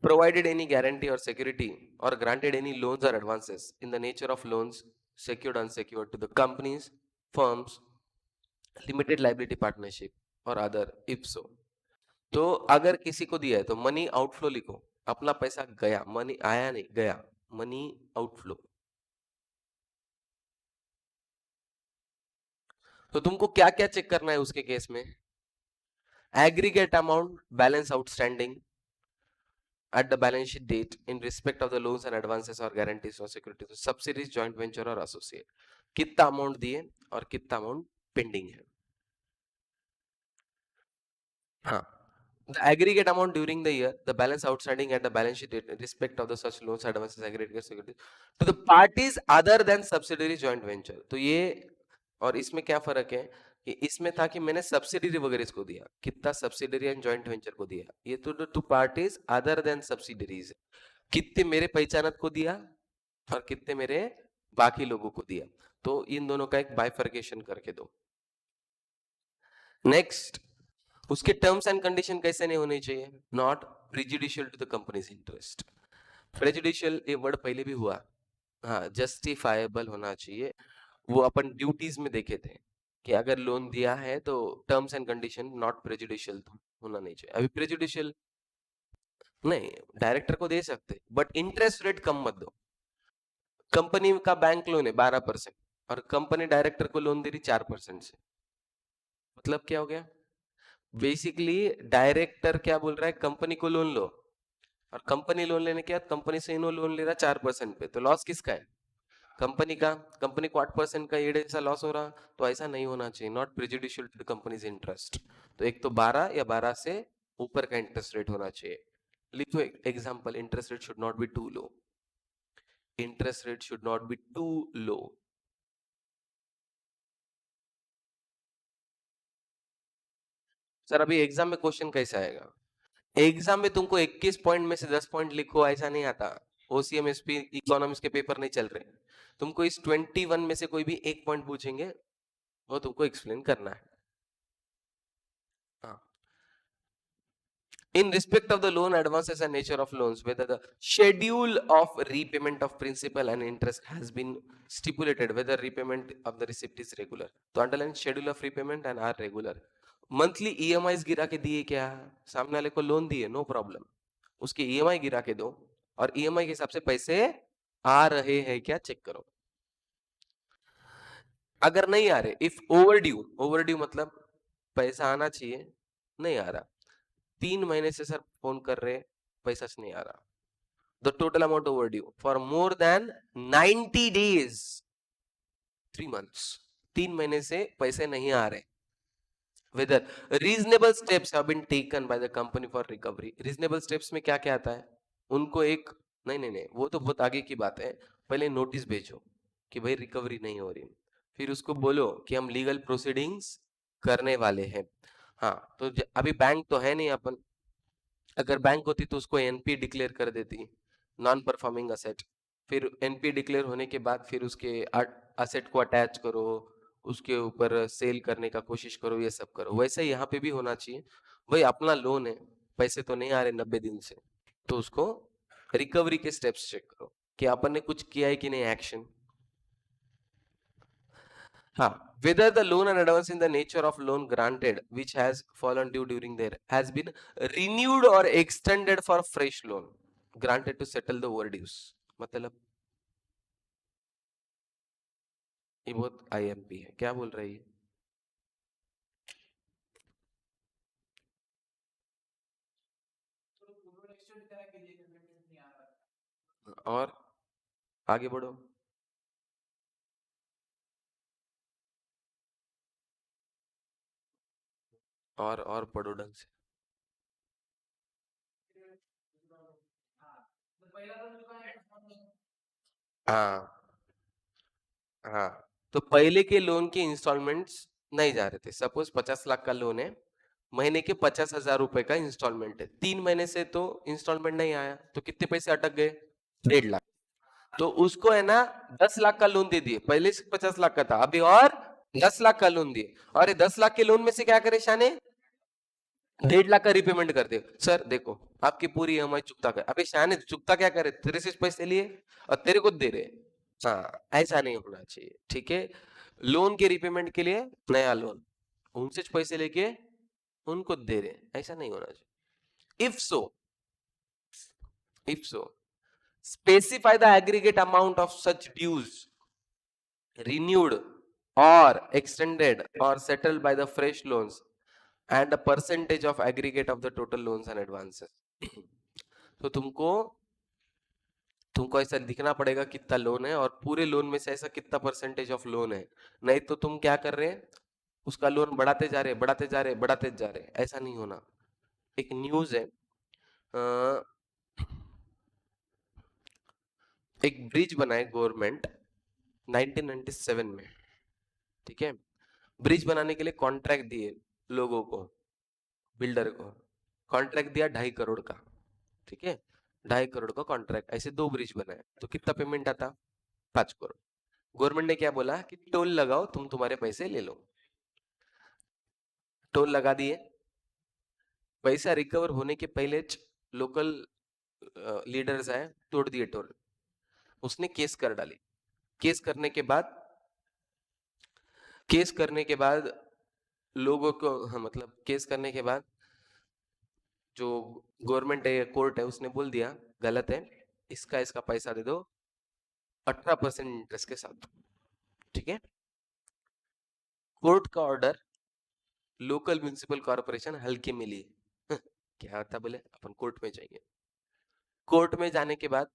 provided any guarantee or security or granted any loans or advances in the nature of loans secured unsecured to the companies firms limited liability partnership or other if so। तो अगर किसी को दिया है तो मनी आउटफ्लो लिखो, अपना पैसा गया, मनी आया नहीं गया, मनी आउटफ्लो। तो तुमको क्या क्या चेक करना है उसके केस में, aggregate amount balance outstanding at the balance sheet date in respect of the loans and advances or guarantees or securities to subsidiaries joint venture और associate, कितना अमाउंट दिए और कितना अमाउंट पेंडिंग है। हाँ, the aggregate amount during the year, the balance outstanding at the balance sheet date in respect of the such loans advances aggregate securities to the parties other than subsidiary joint venture। तो ये और इसमें क्या फर्क है कि इसमें था कि मैंने सब्सिडरी वगैरह इसको दिया, कितना सब्सिडरी एंड जॉइंट वेंचर को दिया, ये तो two parties other than subsidiaries, कितने मेरे पहचानत को दिया और कितने मेरे बाकी लोगों को दिया, तो इन दोनों का एक बाइफर्केशन करके दो। नेक्स्ट, उसके टर्म्स एंड कंडीशन कैसे नहीं होने चाहिए, not prejudicial to the company's interest. Prejudicial ये वर्ड पहले भी हुआ, हाँ, जस्टिफाइबल होना चाहिए। वो अपन ड्यूटीज में देखे थे कि अगर लोन दिया है तो terms and condition not prejudicial होना नहीं चाहिए। अभी प्रेजुडिशियल नहीं, डायरेक्टर को दे सकते बट इंटरेस्ट रेट कम मत दो। कंपनी का बैंक लोन है 12% और कंपनी डायरेक्टर को लोन दे रही 4% से, मतलब क्या हो गया, बेसिकली डायरेक्टर क्या बोल रहा है, कंपनी को लोन लो और कंपनी लोन लेने के बाद कंपनी से इन्हों लोन ले रहा 4% पे, तो लॉस किसका है, कंपनी का। कंपनी को 8% का एड ऐसा लॉस हो रहा, तो ऐसा नहीं होना चाहिए, not prejudicial to the company's interest. तो एक तो 12 या 12 से ऊपर का इंटरेस्ट रेट होना चाहिए। लिखो example, interest rate should not be too low, interest rate should not be too low. Sir अभी एग्जाम में क्वेश्चन कैसे आएगा, एग्जाम में तुमको 21 पॉइंट में से 10 पॉइंट लिखो ऐसा नहीं आता, ओसीएम एसपी इकोनॉमिक्स के पेपर नहीं चल रहे, तुमको इस 21 में से कोई भी एक पॉइंट पूछेंगे वो तुमको एक्सप्लेन करना है। हाँ, in respect of the loan advances and nature of loans whether the schedule of repayment of principal and interest has been stipulated whether repayment of the receipt is regular, तो underline schedule of repayment and are regular। Monthly EMIs गिरा के दिए क्या, सामने वाले को लोन दिए नो प्रॉब्लम, उसके ईएमआई गिरा के दो और ईएमआई के हिसाब से पैसे आ रहे हैं क्या चेक करो। अगर नहीं आ रहे, इफ ओवरड्यू, ओवरड्यू मतलब पैसा आना चाहिए नहीं आ रहा, 3 महीने से सर फोन कर रहे पैसा नहीं आ रहा, the total amount overdue for more than 90 days, 3 months, 3 महीने से पैसे नहीं आ रहे, whether reasonable steps have been taken by the company for recovery. Reasonable steps में क्या क्या आता है, उनको एक नहीं नहीं नहीं, वो तो बहुत आगे की बात है। पहले नोटिस भेजो कि भाई रिकवरी नहीं हो रही, फिर उसको बोलो कि हम लीगल प्रोसीडिंग्स करने वाले हैं। हाँ, तो अभी बैंक तो है नहीं अपन। अगर बैंक होती तो उसको एनपी डिक्लेयर कर देती, नॉन परफॉर्मिंग असेट। फिर एनपी डिक्लेयर होने के बाद फिर उसके असेट को अटैच करो, उसके ऊपर सेल करने का कोशिश करो, ये सब करो। वैसे यहाँ पे भी होना चाहिए। भाई अपना लोन है, पैसे तो नहीं आ रहे 90 दिन से, तो उसको रिकवरी के स्टेप्स चेक करो कि अपन ने कुछ किया है कि नहीं, एक्शन। हाँ, whether the loan and advance in the nature of loan granted which has fallen due during there has been renewed or extended for fresh loan granted to settle the overdues। मतलब ये बहुत आईएमपी है, क्या बोल रही है? और आगे बढ़ो। और पढ़ो ढंग से। हाँ हाँ, तो पहले के लोन के इंस्टॉलमेंट्स नहीं जा रहे थे। सपोज 50 लाख का लोन है, महीने के 50,000 रुपए का इंस्टॉलमेंट है, 3 महीने से तो इंस्टॉलमेंट नहीं आया, तो कितने पैसे अटक गए? 1.5 लाख। तो उसको है ना 10 लाख का लोन दे दिए, पहले से 50 लाख का था, अभी और 10 लाख का लोन दिए। और ये 10 लाख के लोन में से क्या करे शाने? 1.5 लाख का रिपेमेंट कर दे। सर देखो, आपकी पूरी ईएमआई चुकता कर। अबे शाने, चुकता क्या करे? तेरे से पैसे लिए और तेरे को दे रहे। हाँ, ऐसा नहीं होना चाहिए, ठीक है। लोन के रिपेमेंट के लिए नया लोन, उनसे पैसे लेके उनको दे रहे, ऐसा नहीं होना चाहिए। If so specify the aggregate amount of such dues renewed or extended or settled by the fresh loans and a percentage of aggregate of the total loans and advances। तो तुमको ऐसा दिखना पड़ेगा कितना लोन है, और पूरे लोन में से ऐसा कितना परसेंटेज ऑफ लोन है। नहीं तो तुम क्या कर रहे हैं, उसका लोन बढ़ाते जा रहे, बढ़ाते जा रहे, बढ़ाते जा रहे, ऐसा नहीं होना। एक न्यूज है, एक ब्रिज बनाए गवर्नमेंट 1997 में, ठीक है। ब्रिज बनाने के लिए कॉन्ट्रैक्ट दिए लोगों को, बिल्डर को। कॉन्ट्रैक्ट दिया 2.5 करोड़ का, ठीक है। 2.5 करोड़ का कॉन्ट्रैक्ट, ऐसे 2 ब्रिज बनाए, तो कितना पेमेंट आता? 5 करोड़। गवर्नमेंट ने क्या बोला कि टोल लगाओ, तुम तुम्हारे पैसे ले लो। टोल लगा दिए, पैसा रिकवर होने के पहले लोकल लीडर्स आए, तोड़ दिए टोल। उसने केस कर डाली। केस करने के बाद केस करने के बाद लोगों को, हाँ, मतलब केस करने के बाद जो गवर्नमेंट है, कोर्ट है, उसने बोल दिया गलत है, इसका इसका पैसा दे दो 18% इंटरेस्ट के साथ, ठीक है। कोर्ट का ऑर्डर लोकल म्युनिसिपल कॉर्पोरेशन हल्के में लिए। क्या होता बोले, अपन कोर्ट में जाएंगे। कोर्ट में जाने के बाद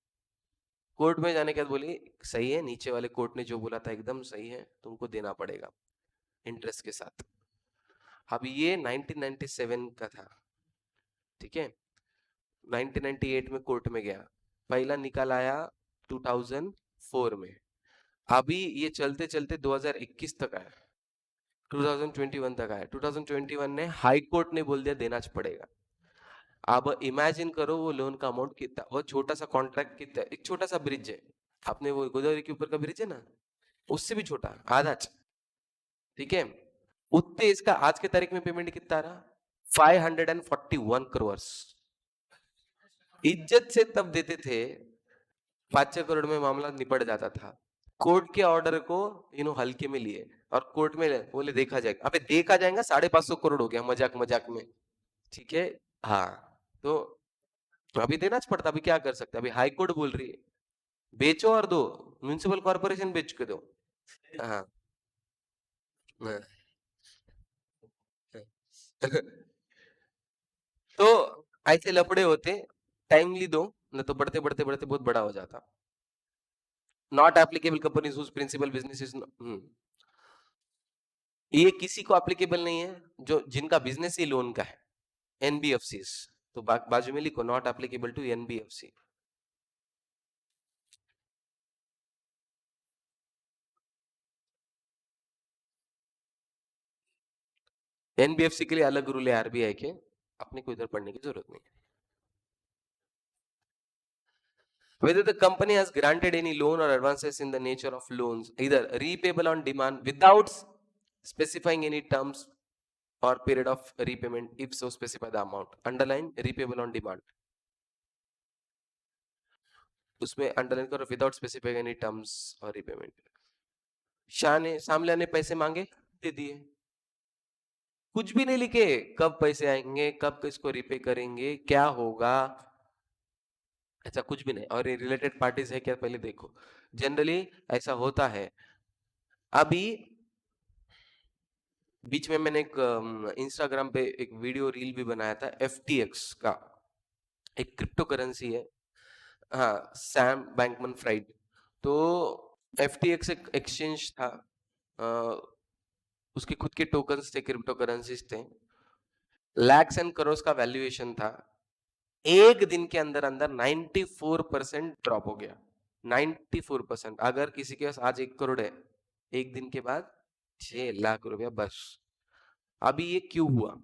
कोर्ट में जाने के बाद बोली सही है, नीचे वाले कोर्ट ने जो बोला था एकदम सही है, तुमको देना पड़ेगा इंटरेस्ट के साथ। अब ये 1997 का था, ठीक है। 1998 में कोर्ट में गया, पहला निकाल आया 2004 में। अभी ये चलते चलते 2021 तक आया, 2021 तक आया। 2021 ने हाई कोर्ट ने बोल दिया देना पड़ेगा। अब इमेजिन करो वो लोन का अमाउंट कितना, वो छोटा सा कॉन्ट्रैक्ट कितना है, एक छोटा सा ब्रिज है, आपने वो गोदावरी के ऊपर का ब्रिज है ना, उससे भी छोटा, आधा, ठीक है। उतने इसका आज के तारीख में पेमेंट कितना आ रहा? 541 करोड़। इज्जत से तब देते थे, 5-6 करोड़ में मामला निपट जाता था। कोर्ट के ऑर्डर को हल्के में लिए, और कोर्ट में बोले देखा जाएगा। अबे देखा जाएगा, 550 करोड़ हो गया मजाक मजाक में, ठीक है। हाँ, तो अभी देना पड़ता, अभी क्या कर सकते, अभी हाई कोर्ट बोल रही है बेचो और दो, म्युनिसिपल कॉर्पोरेशन बेच के दो। हाँ हाँ। तो ऐसे लफड़े होते, टाइमली दो, न तो बढ़ते बढ़ते बढ़ते बहुत बड़ा हो जाता। Not applicable companies whose principal business is, ये किसी को एप्लीकेबल नहीं है जो जिनका बिजनेस ही लोन का है। एनबीएफसी, तो बाजू में लिखो not applicable to NBFC. NBFC के लिए अलग रूल है आरबीआई के, अपने को इधर पढ़ने की जरूरत नहीं। Whether the company has granted any loan or advances in the nature of loans, either repayable on demand without specifying any terms or period of repayment, if so specify the amount. Underline repayable on demand. उसमें अंडरलाइन करो विदाउट स्पेसिफाइंग एनी टर्म्स और रीपेमेंट। शाह ने सामने ने पैसे मांगे, दे दिए, कुछ भी नहीं लिखे, कब पैसे आएंगे, कब किसको रिपे करेंगे, क्या होगा, ऐसा कुछ भी नहीं। और ये रिलेटेड पार्टीज है क्या पहले देखो, जनरली ऐसा होता है। अभी बीच में मैंने एक इंस्टाग्राम पे एक वीडियो रील भी बनाया था, एफटीएक्स का, एक क्रिप्टो करेंसी है। हाँ, सैम बैंकमन फ्राइड। तो एफटीएक्स एक एक्सचेंज था, उसके खुद के टोकन्स थे, क्रिप्टो करेंसीज थे, लैक्स एंड करोड़ का वैल्यूएशन था। एक दिन के अंदर अंदर 94% ड्रॉप हो गया। 94%। अगर किसी के पास आज 1 करोड़ है, एक दिन के बाद 6 लाख रुपया बस। अभी ये क्यों हुआ?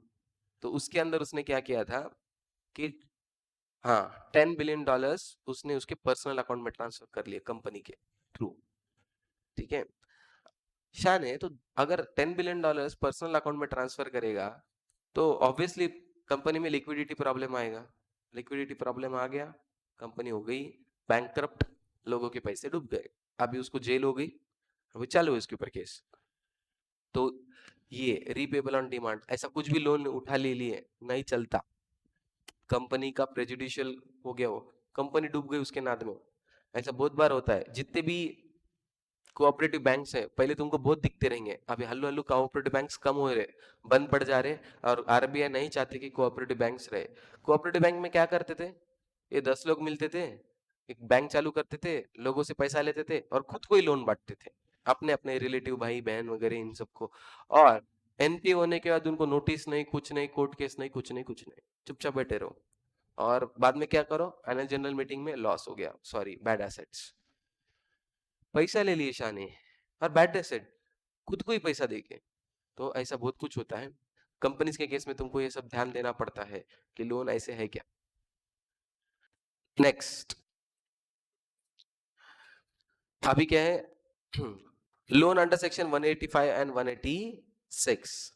तो उसके अंदर उसने क्या किया था कि हाँ, $10 बिलियन उसने उसके पर्सनल अकाउंट में ट्रांसफर कर लिया कंपनी के थ्रू। ठीक है, शान है। तो अगर $10 बिलियन पर्सनल अकाउंट में ट्रांसफर करेगा तो ऑब्वियसली कंपनी में लिक्विडिटी प्रॉब्लम आएगा। लिक्विडिटी प्रॉब्लम आ गया, कंपनी हो गई बैंकक्रप्ट, लोगों के पैसे डूब गए, अभी उसको जेल हो गई, अभी चालू है उसके ऊपर केस। तो ये रीपेबल ऑन डिमांड, ऐसा कुछ भी लोन उठा ले लिए नहीं चलता, कंपनी का प्रेजुडिशियल हो गया, वो कंपनी डूब गई उसके नाद में। ऐसा बहुत बार होता है। जितने भी कोऑपरेटिव बैंक्स है, पहले तुमको बहुत दिखते रहेंगे, अभी हल्लू हल्लू कोऑपरेटिव बैंक्स कम हो रहे, बंद पड़ जा रहे, और आरबीआई नहीं चाहती कि कोऑपरेटिव बैंक्स रहे। कोऑपरेटिव बैंक में क्या करते थे, ये 10 लोग मिलते थे, एक बैंक चालू करते थे, लोगों से पैसा लेते थे और खुद को ही लोन बांटते थे, अपने अपने रिलेटिव भाई बहन वगैरह इन सबको। और एनपीए होने के बाद उनको नोटिस नहीं, कुछ नहीं, कोर्ट केस नहीं, कुछ नहीं, कुछ नहीं, चुपचाप बैठे रहो। और बाद में क्या करो, एनुअल जनरल मीटिंग में लॉस हो गया, सॉरी बैड एसेट्स, पैसा ले लिए शाह ने, और बैड एसेट खुद को ही पैसा देके। तो ऐसा बहुत कुछ होता है कंपनीज के केस में, तुमको ये सब ध्यान देना पड़ता है कि लोन ऐसे है क्या। नेक्स्ट, अभी क्या है, loan under section 185 and 186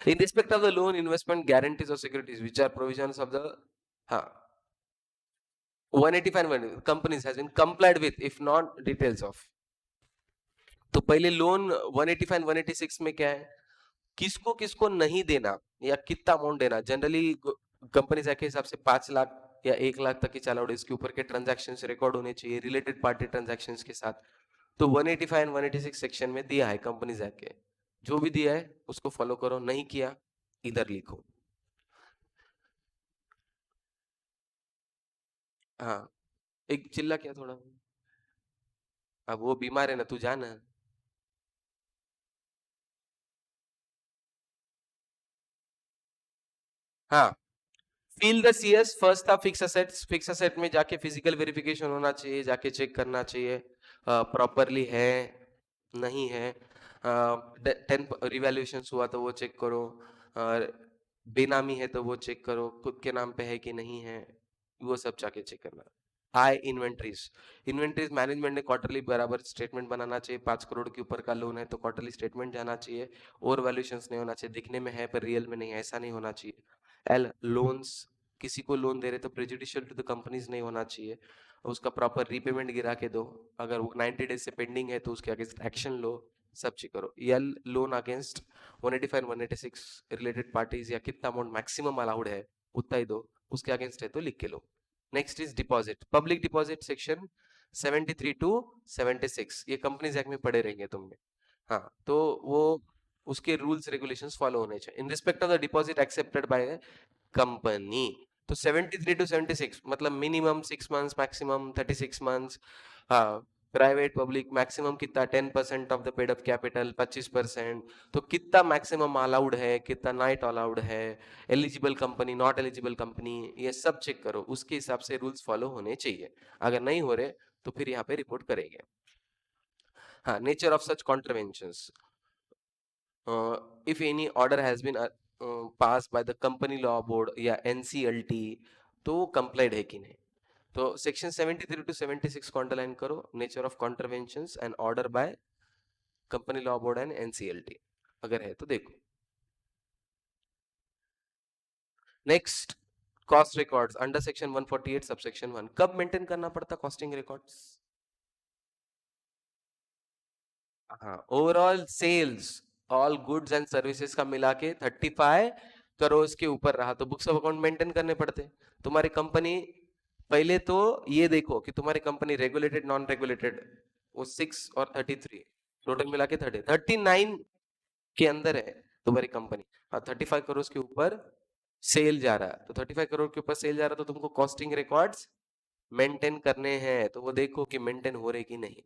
in respect of the loan, investment guarantees or securities which are provisions of the, हाँ, 185 and 1 companies has been complied with, if not details of। तो पहले लोन 185 एंड 186 में क्या है, किसको किसको नहीं देना या कितना अमाउंट देना। जनरली कंपनी के हिसाब से 5 लाख या 1 लाख तक की अलाउड, इसके ऊपर के ट्रांजैक्शन रिकॉर्ड होने चाहिए रिलेटेड पार्टी ट्रांजैक्शन के साथ। तो 185 एंड 186 सेक्शन में दिया है कंपनीज एक्ट के, जो भी दिया है उसको फॉलो करो, नहीं किया इधर लिखो। हाँ, एक चिल्ला क्या थोड़ा, अब वो बीमार है ना, तू जाना। हाँ, फील द सीएस फर्स्ट था फिक्स असेट्स। फिक्स असेट में जाके फिजिकल वेरिफिकेशन होना चाहिए, जाके चेक करना चाहिए प्रॉपरली है नहीं है। 10 रिवैल्यूएशन हुआ तो वो चेक करो, और बेनामी है तो वो चेक करो, खुद के नाम पे है कि नहीं है, वो सब जाके चेक करना। हाई इन्वेंट्रीज, इन्वेंट्रीज मैनेजमेंट ने क्वार्टरली बराबर स्टेटमेंट बनाना चाहिए। 5 करोड़ के ऊपर का लोन है तो क्वार्टरली स्टेटमेंट जाना चाहिए। और वैल्यूएशंस नहीं होना चाहिए, दिखने में है पर रियल में नहीं, ऐसा नहीं होना चाहिए। एल लोन्स, किसी को लोन दे रहे तो प्रेजुडिशियल टू द कंपनीज नहीं होना चाहिए, उसका प्रॉपर रीपेमेंट गिरा के दो, अगर वो 90 डेज से पेंडिंग है तो उसके अगेंस्ट एक्शन लो, सब चेक करो। यल लोन अगेंस्ट 185 186 रिलेटेड पार्टीज, या कितना अमाउंट मैक्सिमम अलाउड है उतना ही दो, उसके अगेंस्ट है तो लिख के लो। Next is deposit, public deposit section 73 to 76, ये कंपनीज एक्ट में पढ़े रहेंगे तुमने। हाँ, तो वो उसके रूल्स रेगुलेशंस फॉलो होने चाहिए in respect of the deposit accepted by company. तो 73 टू 76 मतलब मिनिमम 6 मंथ्स, मैक्सिमम 36 मंथ्स। हाँ, प्राइवेट पब्लिक मैक्सिमम कितना, 10% of the paid up capital, 25%। तो कितना मैक्सिमम अलाउड है, कितना नाइट अलाउड है, eligible company, not eligible company, ये सब चेक करो, उसके हिसाब से रूल्स फॉलो होने चाहिए। अगर नहीं हो रहे तो फिर यहाँ पे रिपोर्ट करेंगे। हाँ, nature of such contraventions, if any order has been passed by the company law board या NCLT, तो वो complied है कि नहीं. तो सेक्शन 73 to 76 को अंडरलाइन करो. Nature of contraventions and order by company law board and NCLT, अगर है तो देखो. Next, cost records under section 148 subsection 1. कब मेंटेन करना पड़ता कॉस्टिंग रिकॉर्ड्स? हाँ, overall sales all goods and services का मिला के 35 करोड़ के ऊपर रहा तो बुक्स ऑफ अकाउंट मेंटेन करने पड़ते. तुम्हारी कंपनी, पहले तो ये देखो कि तुम्हारी कंपनी रेगुलेटेड नॉन रेगुलेटेड, वो 6 और 33 टोटल मिला के 39 के अंदर है तुम्हारी कंपनी. हाँ, 35 करोड़ के ऊपर सेल जा रहा है, तो 35 करोड़ के ऊपर सेल जा रहा है तो तुमको कॉस्टिंग रिकॉर्ड्स मेंटेन करने हैं. तो वो देखो कि मेंटेन हो रहे कि नहीं.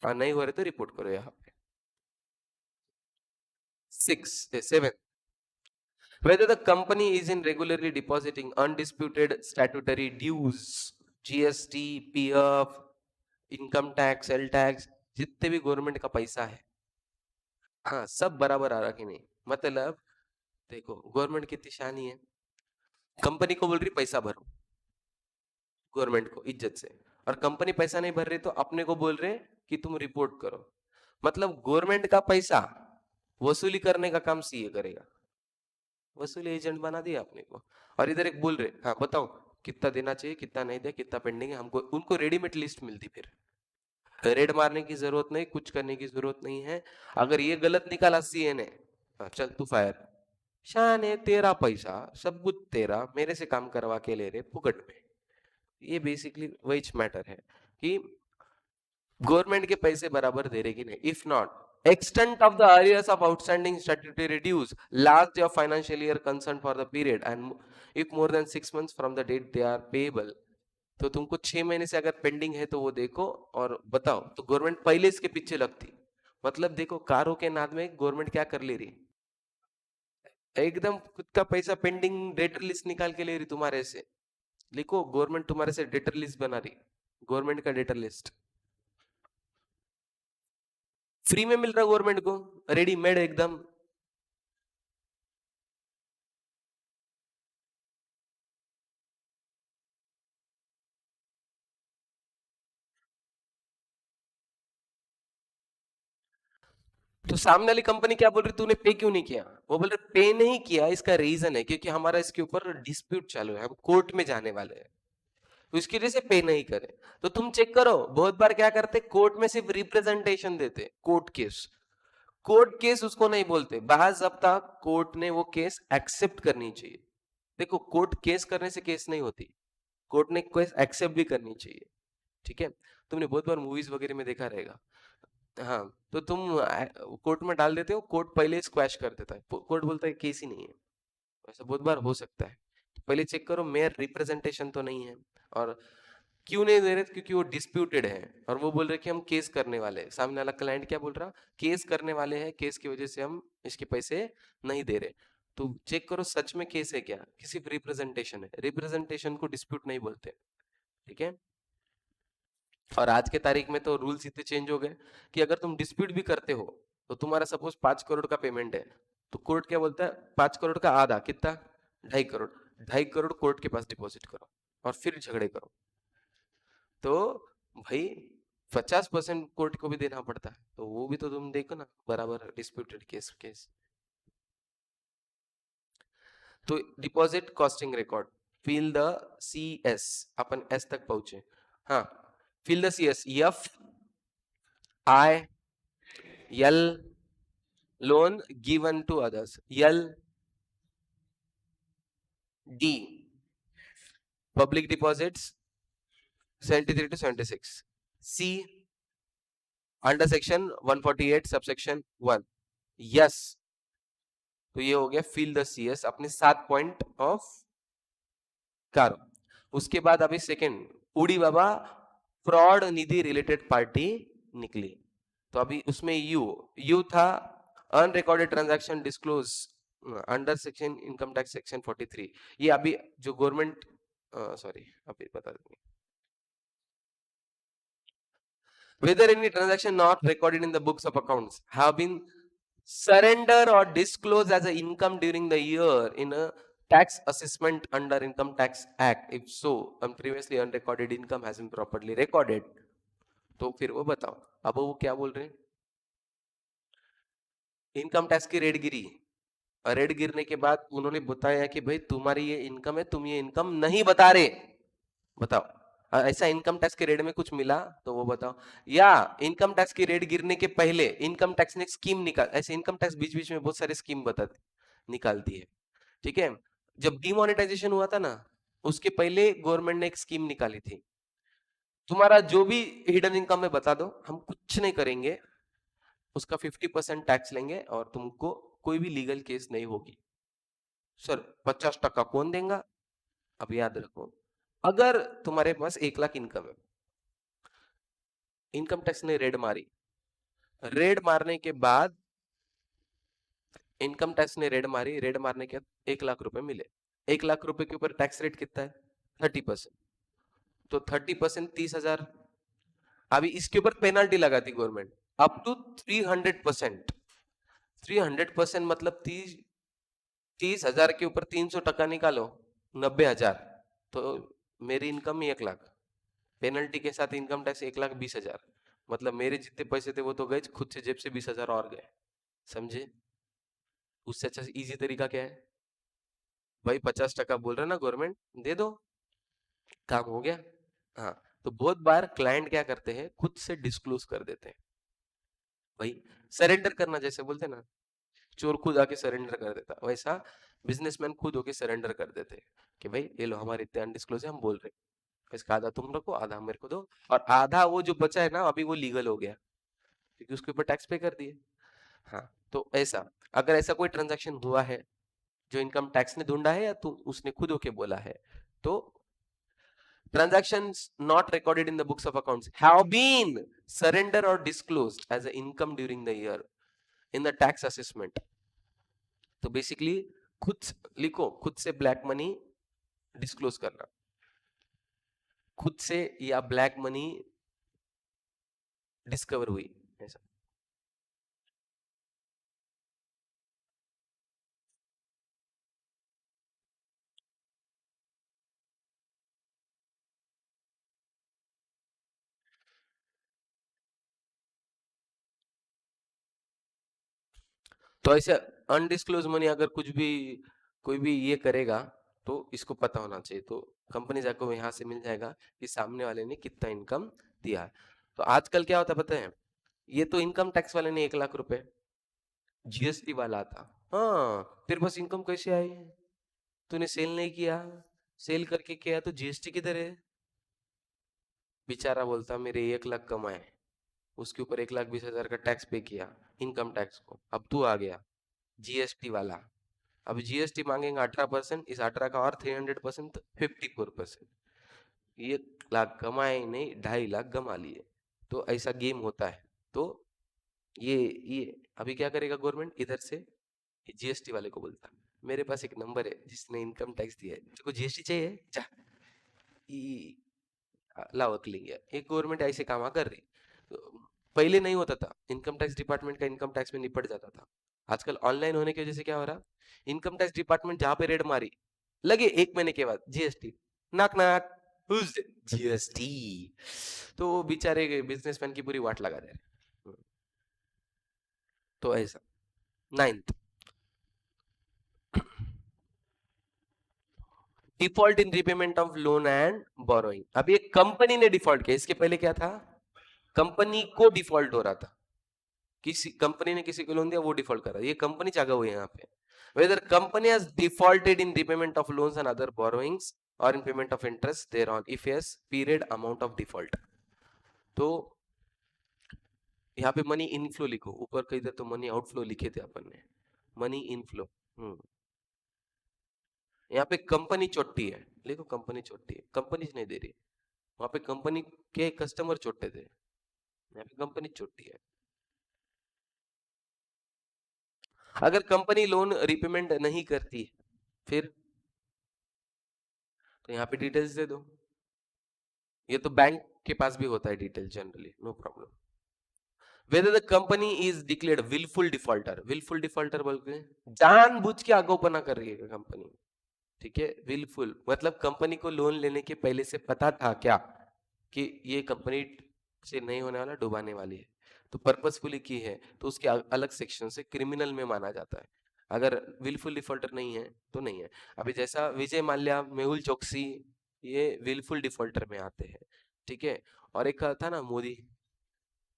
हाँ, नहीं हो रहे तो रिपोर्ट करो यहाँ पे. 7, whether the company is in regularly depositing undisputed statutory dues, GST, PF, income tax, sale tax, जितने भी गवर्नमेंट का पैसा है, हाँ, सब बराबर आ रहा कि नहीं. मतलब देखो, गवर्नमेंट कितनी शानी है, कंपनी को बोल रही पैसा भरो, गवर्नमेंट को इज्जत से, और कंपनी पैसा नहीं भर रही तो अपने को बोल रहे कि तुम रिपोर्ट करो. मतलब गवर्नमेंट का पैसा वसूली करने का काम सीए करेगा. वसूली एजेंट बना दिया अपने को. और इधर एक बोल रहे, हाँ बताओ कितना देना चाहिए, कितना नहीं दे, कितना पेंडिंग है. हमको उनको रेडीमेड लिस्ट मिलती, फिर रेड मारने की जरूरत नहीं, कुछ करने की जरूरत नहीं है. अगर ये गलत निकाला सीए ने, हाँ, चल तू फायर. शान है, तेरा पैसा सब कुछ तेरा, मेरे से काम करवा के ले रहे फुकट में. ये बेसिकली वही मैटर है कि गवर्नमेंट के पैसे बराबर दे रहे कि नहीं. If not, extent of the arrears of outstanding statutory dues last day of financial year concerned for the period and if more than 6 months from the date they are payable. तो तुमको 6 महीने से अगर पेंडिंग है तो वो देखो और बताओ, तो गवर्नमेंट पहले इसके पीछे लगती. मतलब देखो, कारों के नाद में गवर्नमेंट क्या कर ले रही, एकदम खुद का पैसा पेंडिंग डेटर लिस्ट निकाल के ले रही तुम्हारे से. लिखो, गवर्नमेंट तुम्हारे से डेटर लिस्ट बना रही, गवर्नमेंट का डेटर लिस्ट फ्री में मिल रहा गवर्नमेंट को, रेडीमेड एकदम. तो सामने वाली कंपनी क्या बोल रही, तूने पे क्यों नहीं किया? वो बोल रहे पे नहीं किया, इसका रीजन है क्योंकि हमारा इसके ऊपर डिस्प्यूट चालू है, हम कोर्ट में जाने वाले हैं, तो इसकी वजह से पे नहीं करे. तो तुम चेक करो, बहुत बार क्या करते, कोर्ट में सिर्फ रिप्रेजेंटेशन देते, कोर्ट केस. कोर्ट केस उसको नहीं बोलते, बाज अब तक कोर्ट ने वो केस एक्सेप्ट करनी चाहिए. देखो, कोर्ट केस करने से केस नहीं होती, कोर्ट ने केस एक्सेप्ट भी करनी चाहिए. ठीक है, तुमने बहुत बार मूवीज वगैरह में देखा रहेगा. हाँ, तो तुम कोर्ट में डाल देते हो, कोर्ट पहले स्क्वैश कर देता है, कोर्ट बोलता है केस ही नहीं है. ऐसा बहुत बार हो सकता है. तो पहले चेक करो मेयर रिप्रेजेंटेशन तो नहीं है. और क्यों नहीं दे रहे, क्योंकि वो डिस्प्यूटेड है और वो बोल रहे कि हम केस करने वाले हैं. सामने वाला क्लाइंट क्या बोल रहा, केस करने वाले हैं, केस की वजह से हम इसके पैसे नहीं दे रहे. तो चेक करो सच में केस है क्या, कि सिर्फ रिप्रेजेंटेशन है. रिप्रेजेंटेशन को डिस्प्यूट नहीं बोलते. ठीक है. और आज के तारीख में तो रूल्स इतने चेंज हो गए कि अगर तुम डिस्प्यूट भी करते हो, तो तुम्हारा सपोज 5 करोड़ का पेमेंट है, तो कोर्ट क्या बोलता है, 5 करोड़ का आधा कितना, 2.5 करोड़. 2.5 करोड़ कोर्ट के पास डिपॉजिट करो और फिर झगड़े करो. तो भाई 50% कोर्ट को भी देना पड़ता है, तो वो भी तो तुम देखो ना, बराबर डिस्प्यूटेड केस. तो deposit costing record, fill the CS, अपन S तक पहुंचे. हाँ, fill the CS, FIL, loan given to others, LD, public deposits 73 to 76, C under section 148 subsection 1. Yes, तो ये हो गया फिल द CS, अपने 7 पॉइंट ऑफ कारो. उसके बाद अभी सेकंड, उड़ी बाबा फ्रॉड निधि रिलेटेड पार्टी निकली. तो अभी उसमें यू था, unrecorded transaction disclose under section income tax section 43. ये अभी जो गवर्नमेंट, सॉरी अभी बता देंगे. Whether any transaction not recorded in the books of accounts have been surrender or disclose as a income during the year in a tax assessment under Income Tax Act. If so, previously unrecorded income has been properly recorded. तो फिर वो बताओ, अब वो क्या बोल रहे हैं? इनकम टैक्स की रेट गिरी, और रेट गिरने के बाद उन्होंने बताया कि भाई तुम्हारी ये इनकम है, तुम ये इनकम नहीं बता रहे, बताओ। ऐसा इनकम टैक्स के रेट में कुछ मिला तो वो बताओ। या इनकम टैक्स की रेट गिरने के पहले इनकम टैक्स ने स्कीम निकाल, ऐसे इनकम टैक्स बीच बीच में बहुत सारे स्कीम बताती निकालती है, ठीक है। जब डिमोनेटाइजेशन हुआ था ना, उसके पहले गवर्नमेंट ने एक स्कीम निकाली थी, तुम्हारा जो भी हिडन इनकम है बता दो, हम कुछ नहीं करेंगे, उसका 50% टैक्स लेंगे और तुमको कोई भी लीगल केस नहीं होगी। सर 50% कौन देगा? अब याद रखो, अगर तुम्हारे पास 1 लाख इनकम है, इनकम टैक्स ने रेड मारी, रेड मारने के बाद इनकम टैक्स ने रेड मारी, रेड मारने के बाद 1 लाख रुपए मिले, 1 लाख रुपए के ऊपर टैक्स रेट कितना है? 30%। तो 30% 30,000। अभी इसके ऊपर पेनल्टी लगाती गवर्नमेंट अप टू 300%। 300% मतलब 30,000 के ऊपर 300% निकालो, 90,000। तो मेरी इनकम ही 1 लाख, पेनल्टी के साथ इनकम टैक्स 1,20,000, मतलब मेरे जितने पैसे थे वो तो गए, खुद से जेब से 20,000 और गए, समझे? उससे अच्छा इजी तरीका क्या है? भाई 50% बोल रहे ना गवर्नमेंट, दे दो, काम हो गया। हाँ, तो बहुत बार क्लाइंट क्या करते हैं, खुद से डिस्क्लोज कर देते हैं, भाई सरेंडर करना, जैसे बोलते हैं ना, चोर खुद आके सरेंडर कर देता, वैसा बिजनेसमैन खुद होके सरेंडर कर देते हैं कि भाई ये लो हमारे इतने अनडिस्क्लोज है, हम बोल रहे हैं, इसका आधा तुम रखो, आधा मेरे को दो, और आधा वो जो बचा है ना अभी वो लीगल हो गया क्योंकि उसके ऊपर टैक्स पे कर दिए। हाँ, तो ऐसा, अगर ऐसा कोई ट्रांजैक्शन हुआ है जो इनकम टैक्स ने ढूंढा है या तो उसने खुद होके बोला है, तो transactions not recorded in the books of accounts have been surrendered or disclosed as an income during the year in the tax assessment। तो बेसिकली खुद लिखो, खुद से ब्लैक मनी डिस्क्लोज करना, खुद से या ब्लैक मनी डिस्कवर हुई, ऐसा। तो ऐसे अनडिस्क्लोज मनी अगर कुछ भी कोई भी ये करेगा तो इसको पता होना चाहिए, तो कंपनी जाकर यहाँ से मिल जाएगा कि सामने वाले ने कितना इनकम दिया है। तो आजकल क्या होता है पता है, ये तो इनकम टैक्स वाले ने 1 लाख रुपए, जीएसटी वाला था, हाँ तेरे पास इनकम कैसे आई, तूने सेल नहीं किया, सेल करके किया तो जीएसटी किधर है? बेचारा बोलता मेरे 1 लाख कमाए, उसके ऊपर 1,20,000 का टैक्स पे किया, इनकम टैक्स को, अब तू आ गया जीएसटी वाला, अब जीएसटी मांगेगा 18%, इस 18 का और 300%, 54%, 1 लाख कमाए ही नहीं, 2.5 लाख कमा लिए। तो ऐसा गेम होता है। तो ये अभी क्या करेगा गवर्नमेंट, इधर से जीएसटी वाले को बोलता मेरे पास एक नंबर है जिसने इनकम टैक्स दिया है, तेरे को जीएसटी चाहिए, जा लाओ क्लियर, एक गवर्नमेंट ऐसे काम कर रही। तो पहले नहीं होता था, इनकम टैक्स डिपार्टमेंट का इनकम टैक्स में निपट जाता था। आजकल ऑनलाइन होने की वजह से क्या हो रहा, इनकम टैक्स डिपार्टमेंट जहां पे रेड मारी, लगे 1 महीने के बाद जीएसटी, नाक नाक जीएसटी, तो बेचारे बिजनेसमैन की पूरी वाट लगा दे रहे। तो ऐसा। Ninth, default in repayment of loan and borrowing. अभी एक कंपनी ने डिफॉल्ट किया, इसके पहले क्या था, कंपनी को डिफॉल्ट हो रहा था, किसी कंपनी ने किसी को लोन दिया वो डिफॉल्ट कर रहा है, ये कंपनी जागा हुई है यहाँ पे। Whether company has defaulted in repayment of loans and other borrowings और in payment of interest thereon, if yes period amount of default. तो यहाँ पे मनी इनफ्लो लिखो, ऊपर कहीं तो मनी आउटफ्लो लिखे थे अपन ने, मनी इनफ्लो। यहाँ पे कंपनी चोट्टी है, लिखो कंपनी चोट्टी है, कंपनी नहीं दे रही, वहां पे कंपनी के कस्टमर चोट्टे थे, यहाँ पे कंपनी चोट्टी है। अगर कंपनी लोन रिपेमेंट नहीं करती फिर, तो यहाँ पे डिटेल्स दे दो, ये तो बैंक के पास भी होता है detail generally, no problem. whether the company is declared willful defaulter. willful defaulter बोलते हैं जानबूझ के आगोपना कर रही है कंपनी, ठीक है। willful मतलब कंपनी को लोन लेने के पहले से पता था क्या कि ये कंपनी से नहीं होने वाला, डुबाने वाली है, तो पर्पसफुली की है, तो उसके अलग सेक्शन से क्रिमिनल में माना जाता है। अगर विलफुल डिफॉल्टर नहीं है तो नहीं है। अभी जैसा विजय माल्या, मेहुल चोकसी, ये विलफुल डिफॉल्टर में आते हैं, ठीक है। और एक था ना मोदी,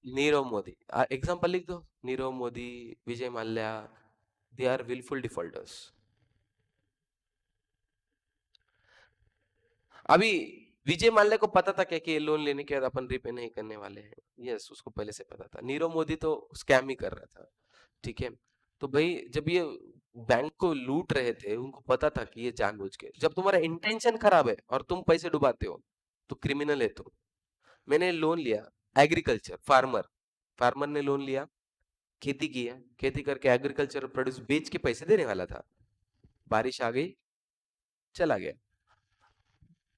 नीरव मोदी, एग्जाम्पल लिख दो, Nirav Modi, Vijay Mallya, they are wilful defaulters. अभी विजय माल्या को पता था क्या कि ये लोन लेने के बाद अपन रिपे नहीं करने वाले हैं? यस, उसको पहले से पता था। नीरव मोदी तो स्कैम ही कर रहा था, ठीक है। तो भाई जब ये बैंक को लूट रहे थे, उनको पता था कि ये जानबूझ के, जब तुम्हारा इंटेंशन खराब है और तुम पैसे डुबाते हो तो क्रिमिनल है तुम। मैंने लोन लिया, एग्रीकल्चर, फार्मर ने लोन लिया, खेती किया, खेती करके एग्रीकल्चर प्रोड्यूस बेच के पैसे देने वाला था, बारिश आ गई, चला गया।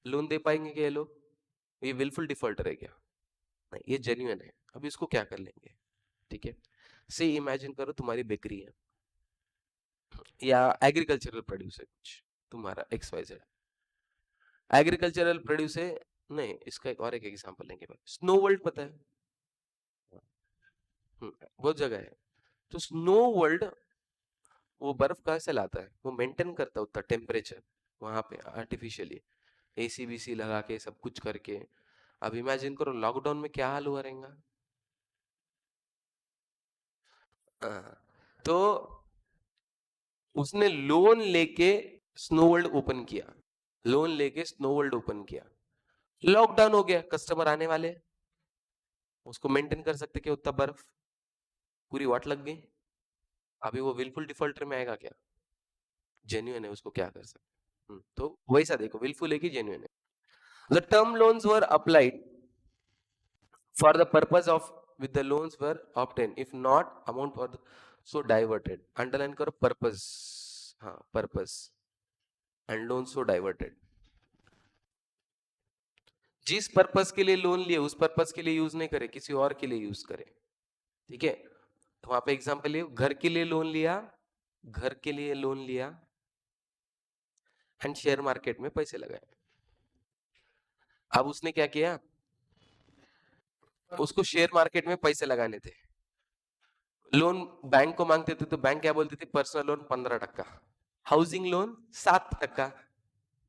लोन दे पाएंगे क्या ये लोग? ये विलफुल डिफॉल्टर है क्या? नहीं, ये जेन्युइन है। अब इसको क्या कर लेंगे, ठीक है। से इमेजिन करो तुम्हारी बेकरी है या एग्रीकल्चरल प्रोड्यूस है कुछ, तुम्हारा X Y Z agricultural produce है। नहीं, इसका एक और एक एग्जांपल लेंगे। स्नो वर्ल्ड पता है? बहुत जगह है। तो स्नो वर्ल्ड वो बर्फ कहाँ से लाता है? वो मेंटेन करता है उतना टेम्परेचर वहां पे आर्टिफिशियली, एसी बीसी लगा के सब कुछ करके। अब इमेजिन करो लॉकडाउन में क्या हाल हुआ रहेगा। हाँ, तो उसने लोन लेके स्नो वर्ल्ड ओपन किया, लोन लेके स्नो वर्ल्ड ओपन किया, लॉकडाउन हो गया, कस्टमर आने वाले, उसको मेंटेन कर सकते क्या उतना बर्फ? पूरी वाट लग गई। अभी वो विलफुल डिफॉल्टर में आएगा क्या? जेन्युइन है, उसको क्या कर सकते। तो वैसा देखो, विलफुल है कि जेन्युइन है। The term loans were applied for the purpose of with the loans were obtained, if not amount was so diverted, underline करो purpose, हाँ purpose, and loans so diverted, जिस पर्पस के लिए लोन लिए उस पर्पस के लिए यूज नहीं करे, किसी और के लिए यूज करे, ठीक है। तो वहां पे एग्जांपल लियो, घर के लिए लोन लिया, घर के लिए लोन लिया एंड शेयर मार्केट में पैसे लगाए। अब उसने क्या किया, उसको शेयर मार्केट में पैसे लगाने थे, लोन बैंक को मांगते थे तो बैंक क्या बोलती थी, पर्सनल लोन 15%, हाउसिंग लोन 7%,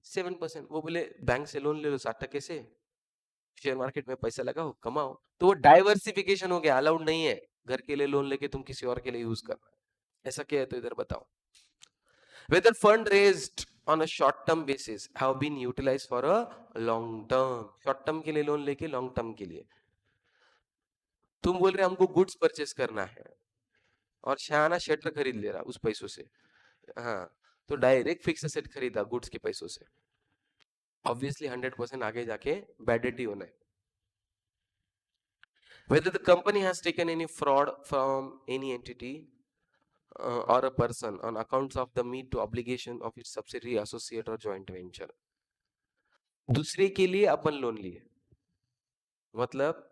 7%। वो बोले बैंक से लोन ले लो 7% से, शेयर मार्केट में पैसा लगाओ, कमाओ। तो वो डाइवर्सिफिकेशन हो गया, अलाउड नहीं है घर के लिए लोन लेके तुम किसी और के लिए यूज करना। ऐसा क्या है तो इधर बताओ। whether fund raised on a short term basis have been utilized for a long term, short term के लिए लोन लेके लॉन्ग टर्म के लिए। तुम बोल रहे हमको गुड्स परचेस करना है और शाना शटर खरीद ले रहा उस पैसों से, हाँ, तो डायरेक्ट फिक्स एसेट खरीदा गुड्स के पैसों से, ऑब्वियसली 100% आगे जाके बैड डेट ही होना है। whether the company has taken any fraud from any entity or a person on accounts of the meet to obligation of its subsidiary, associate or joint venture। दूसरे के लिए अपन लोन लिए, मतलब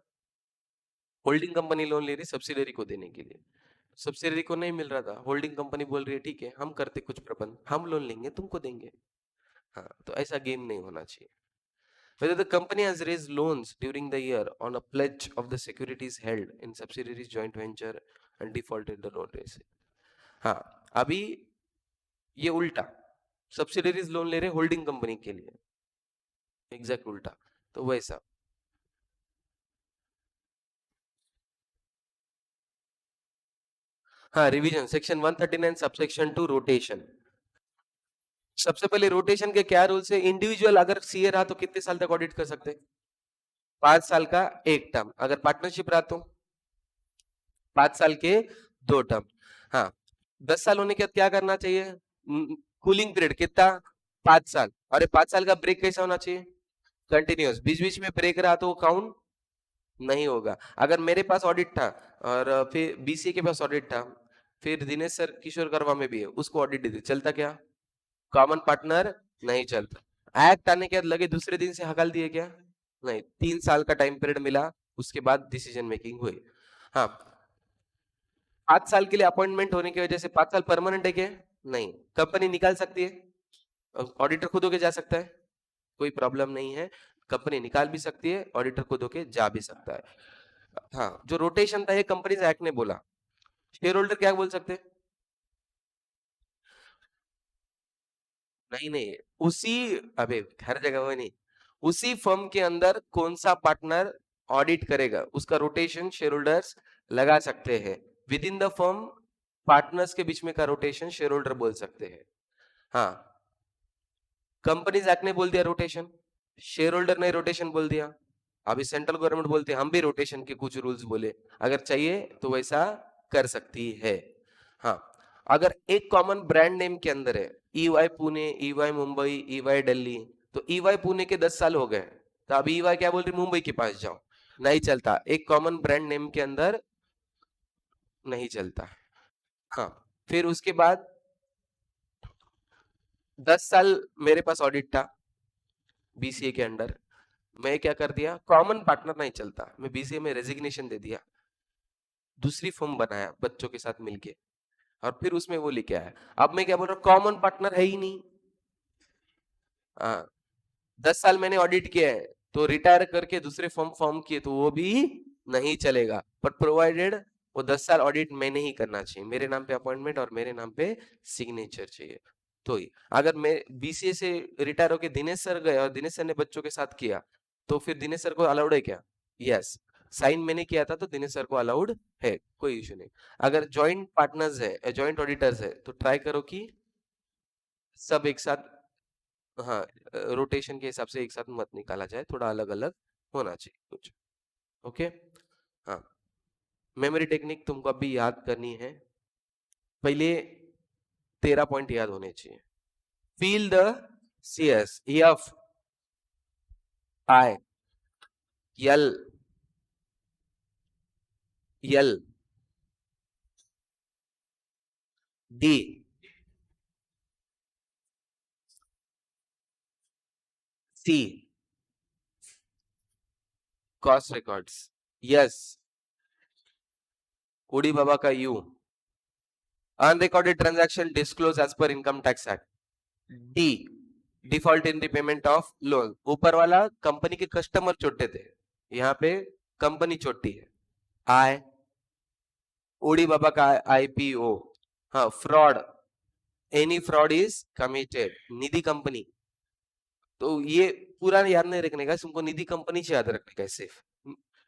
होल्डिंग कंपनी लोन ले रही सब्सिडरी को देने के लिए, सब्सिडरी को नहीं मिल रहा था, होल्डिंग कंपनी बोल रही है ठीक है हम करते कुछ प्रबंध, हम लोन लेंगे तुमको देंगे। हाँ, तो ऐसा गेम नहीं होना चाहिए। whether the company has raised loans during the year on a pledge of the securities held in subsidiaries joint venture and defaulted the loan raise। हाँ, अभी ये उल्टा, सब्सिडरीज लोन ले रहे होल्डिंग कंपनी के लिए, एग्जैक्ट उल्टा। तो वैसा हाँ, रिवीजन सेक्शन 139 सबसेक्शन 2 रोटेशन। सबसे पहले रोटेशन के क्या रूल्स है, इंडिविजुअल अगर सीए रहा तो कितने साल तक ऑडिट कर सकते हैं? 5 साल का एक टर्म। अगर पार्टनरशिप रहा तो 5 साल के 2 टर्म। हाँ, 10 साल होने के बाद क्या करना चाहिए, कूलिंग पीरियड कितना, 5 साल। और 5 साल का ब्रेक कैसा होना चाहिए, कंटिन्यूअस, बीच बीच में ब्रेक रहा तो वो काउंट नहीं होगा। अगर मेरे पास ऑडिट था और फिर बीसीए के पास ऑडिट था, फिर दिनेश सर किशोर कर्मा में भी है, उसको ऑडिट दे दी, चलता क्या? कॉमन पार्टनर नहीं चलता। एक्ट आने के बाद लगे दूसरे दिन से हकाल दिए क्या? नहीं, 3 साल का टाइम पीरियड मिला, उसके बाद डिसीजन मेकिंग हुई। हाँ, 5 साल के लिए अपॉइंटमेंट होने की वजह से 5 साल परमानेंट है क्या? नहीं, कंपनी निकाल सकती है, ऑडिटर खुद होके जा सकता है, कोई प्रॉब्लम नहीं है, कंपनी निकाल भी सकती है, ऑडिटर खुद होके जा भी सकता है। हाँ, जो रोटेशन था ये कंपनीज एक्ट ने बोला, शेयर होल्डर क्या बोल सकते हैं? नहीं नहीं, उसी, अबे हर जगह वो नहीं, उसी फर्म के अंदर कौन सा पार्टनर ऑडिट करेगा उसका रोटेशन शेयर होल्डर्स लगा सकते हैं। With in the firm partners के बीच में का रोटेशन शेयर होल्डर बोल सकते हैं। हाँ, कंपनीज एक्ट ने बोल दिया रोटेशन, शेयर होल्डर ने रोटेशन बोल दिया, अभी सेंट्रल गवर्नमेंट बोलते हैं हम भी रोटेशन के कुछ रूल्स बोले, अगर चाहिए तो वैसा कर सकती है। हाँ, अगर एक कॉमन ब्रांड नेम के अंदर है, EY Pune, EY Mumbai, EY Delhi, तो ईवाई पुणे के 10 साल हो गए, तो अभी ईवाई क्या बोल रही मुंबई के पास जाओ, नहीं चलता, एक कॉमन ब्रांड नेम के अंदर नहीं चलता। हाँ, फिर उसके बाद 10 साल मेरे पास ऑडिट था बीसीए के अंडर, मैं क्या कर दिया, कॉमन पार्टनर नहीं चलता, मैं बीसीए में रेजिग्नेशन दे दिया, दूसरी फर्म बनाया बच्चों के साथ मिलके, और फिर उसमें वो लेके आया। अब मैं क्या बोल रहा हूँ, कॉमन पार्टनर है ही नहीं। हाँ, 10 साल मैंने ऑडिट किया है, तो रिटायर करके दूसरे फर्म फॉर्म किए तो वो भी नहीं चलेगा, पर प्रोवाइडेड वो 10 साल ऑडिट मैंने ही करना चाहिए, मेरे नाम पे अपॉइंटमेंट और मेरे नाम पे सिग्नेचर चाहिए। तो ही अगर मैं बीसीए से रिटायर होके दिनेश सर गए और दिनेश सर ने बच्चों के साथ किया, तो फिर दिनेश सर को अलाउड है क्या? यस, साइन मैंने किया था तो दिनेश सर को अलाउड है, कोई इशू नहीं। अगर जॉइंट पार्टनर्स है, जॉइंट ऑडिटर्स है, तो ट्राई करो कि सब एक साथ, हाँ, रोटेशन के हिसाब से एक साथ मत निकाला जाए, थोड़ा अलग अलग होना चाहिए कुछ। ओके। हाँ, मेमोरी टेक्निक तुमको अभी याद करनी है, पहले 13 पॉइंट याद होने चाहिए। Fill the C S, F, I, L, L, D, C, cost records, yes, उड़ी बाबा का U, unrecorded transaction disclose as per income tax act, D, default in repayment of loan, ऊपर वाला कंपनी के कस्टमर छोटे थे, यहाँ पे कंपनी छोटी है। आई, ओडी बाबा का आईपीओ, हाँ, fraud, any fraud is committed, Nidhi company, तो ये पूरा याद नहीं रखने का, तुमको निधि कंपनी से याद रखने का है सिर्फ।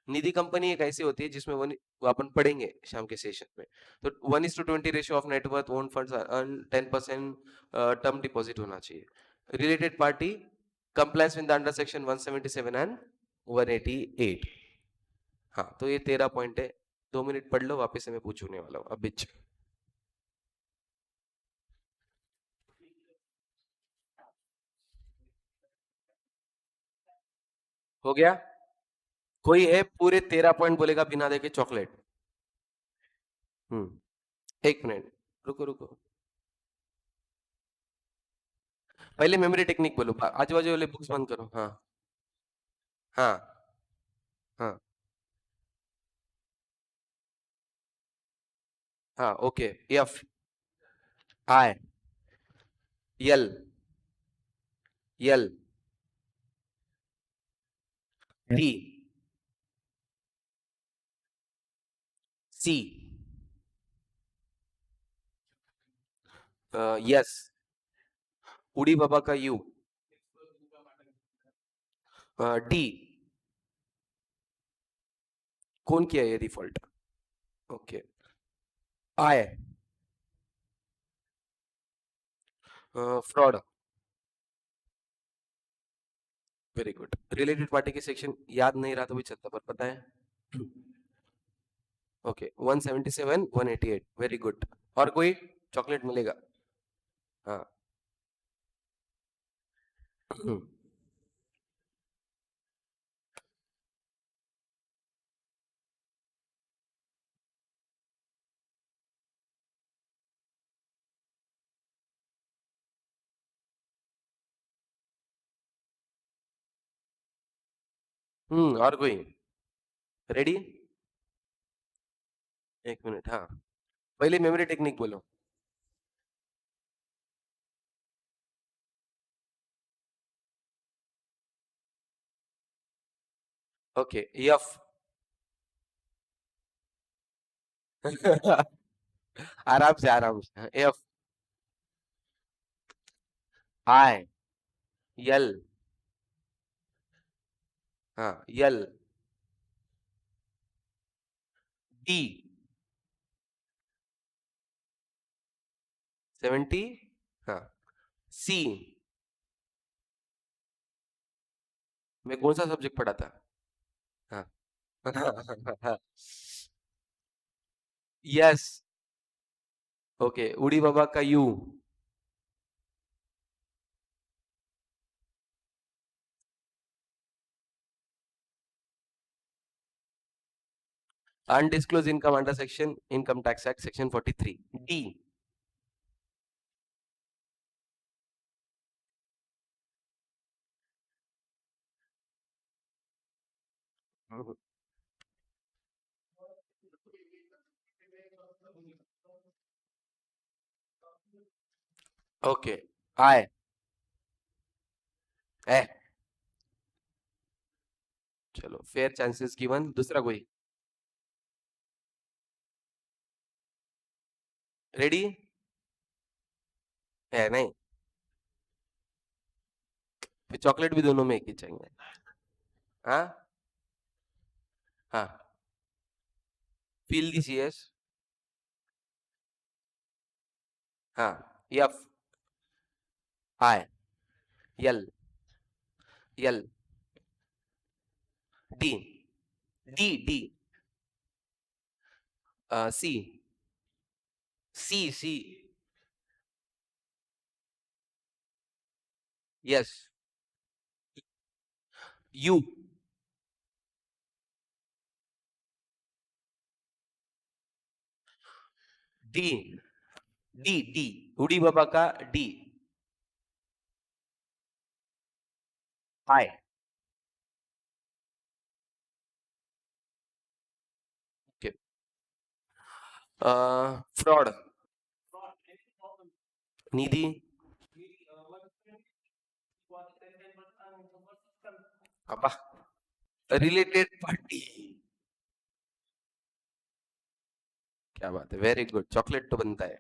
निधि कंपनी एक ऐसी होती है जिसमें वो अपन पढ़ेंगे शाम के सेशन में, तो 1:20 ratio of net worth own funds 10% term deposit होना चाहिए। Related party compliance with under section 177 and 188। हाँ, तो ये 13 पॉइंट है, 2 मिनट पढ़ लो, वापस से मैं पूछने वाला हूँ अब बीच। हो गया? कोई है पूरे 13 पॉइंट बोलेगा बिना देखे चॉकलेट? एक मिनट, रुको रुको, पहले मेमोरी टेक्निक बोलो, आजू बाजू वाले बुक्स बंद करो। हाँ, हाँ, हाँ, हाँ, okay, F, I, L, L, T, C, yes, उड़ी बाबा का यू, डी, कौन किया ये default? Okay, I, fraud, very good. Related party के सेक्शन याद नहीं रहा तो भी चलता, पर पता है। Okay, 177 188, very good. और कोई चॉकलेट मिलेगा? हाँ। और कोई? रेडी? एक मिनट, हाँ। पहले मेमोरी टेक्निक बोलो. Okay, F. आराम से. एफ. आई. यल. हाँ, यल. डी. 70. हाँ. सी. मैं कौन सा सब्जेक्ट पढ़ा था? हाँ. यस. ओके, उड़ी बाबा का U. Undisclose income under section income tax act section 43. D. Okay. I. A. चलो, फेयर चांसेस गिवन. दूसरा कोई? रेडी है? नहीं. फिर चॉकलेट भी दोनों में एक ही चाहिए. हाँ. हाँ. Fill the CS. हाँ. F. I. L. L. D. D. D. C. C. C. Yes. U. D. D. D. उड़ी बाबा का D. I. Okay. Fraud. Nidhi. अब्बा. Related party. क्या बात है, वेरी गुड. चॉकलेट तो बनता है.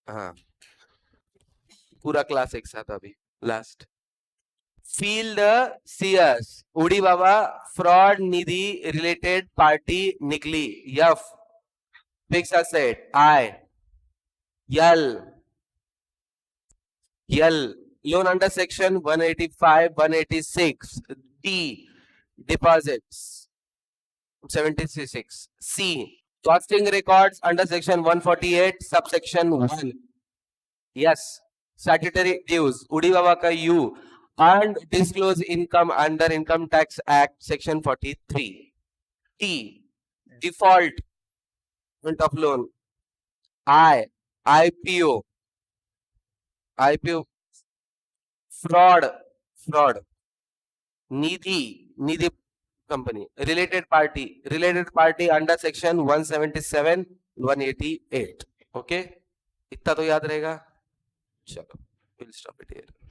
हाँ. पूरा क्लास एक साथ अभी. लास्ट. Feel the CS. उड़ी बाबा फ्रॉड निधि रिलेटेड पार्टी निकली. F. Fix asset. I. L. L. Loan under section 185 186. D. Deposits 76. C. Costing records under section 148 subsection 1. Yes. Statutory dues. Udi Baba ka U. And disclose income under Income Tax Act section 43. T. Default of loan. I. IPO. IPO. Fraud. Fraud. Nidhi company. Related party under section 177 188. Okay. इतना तो याद रहेगा. चलो, we'll stop it here.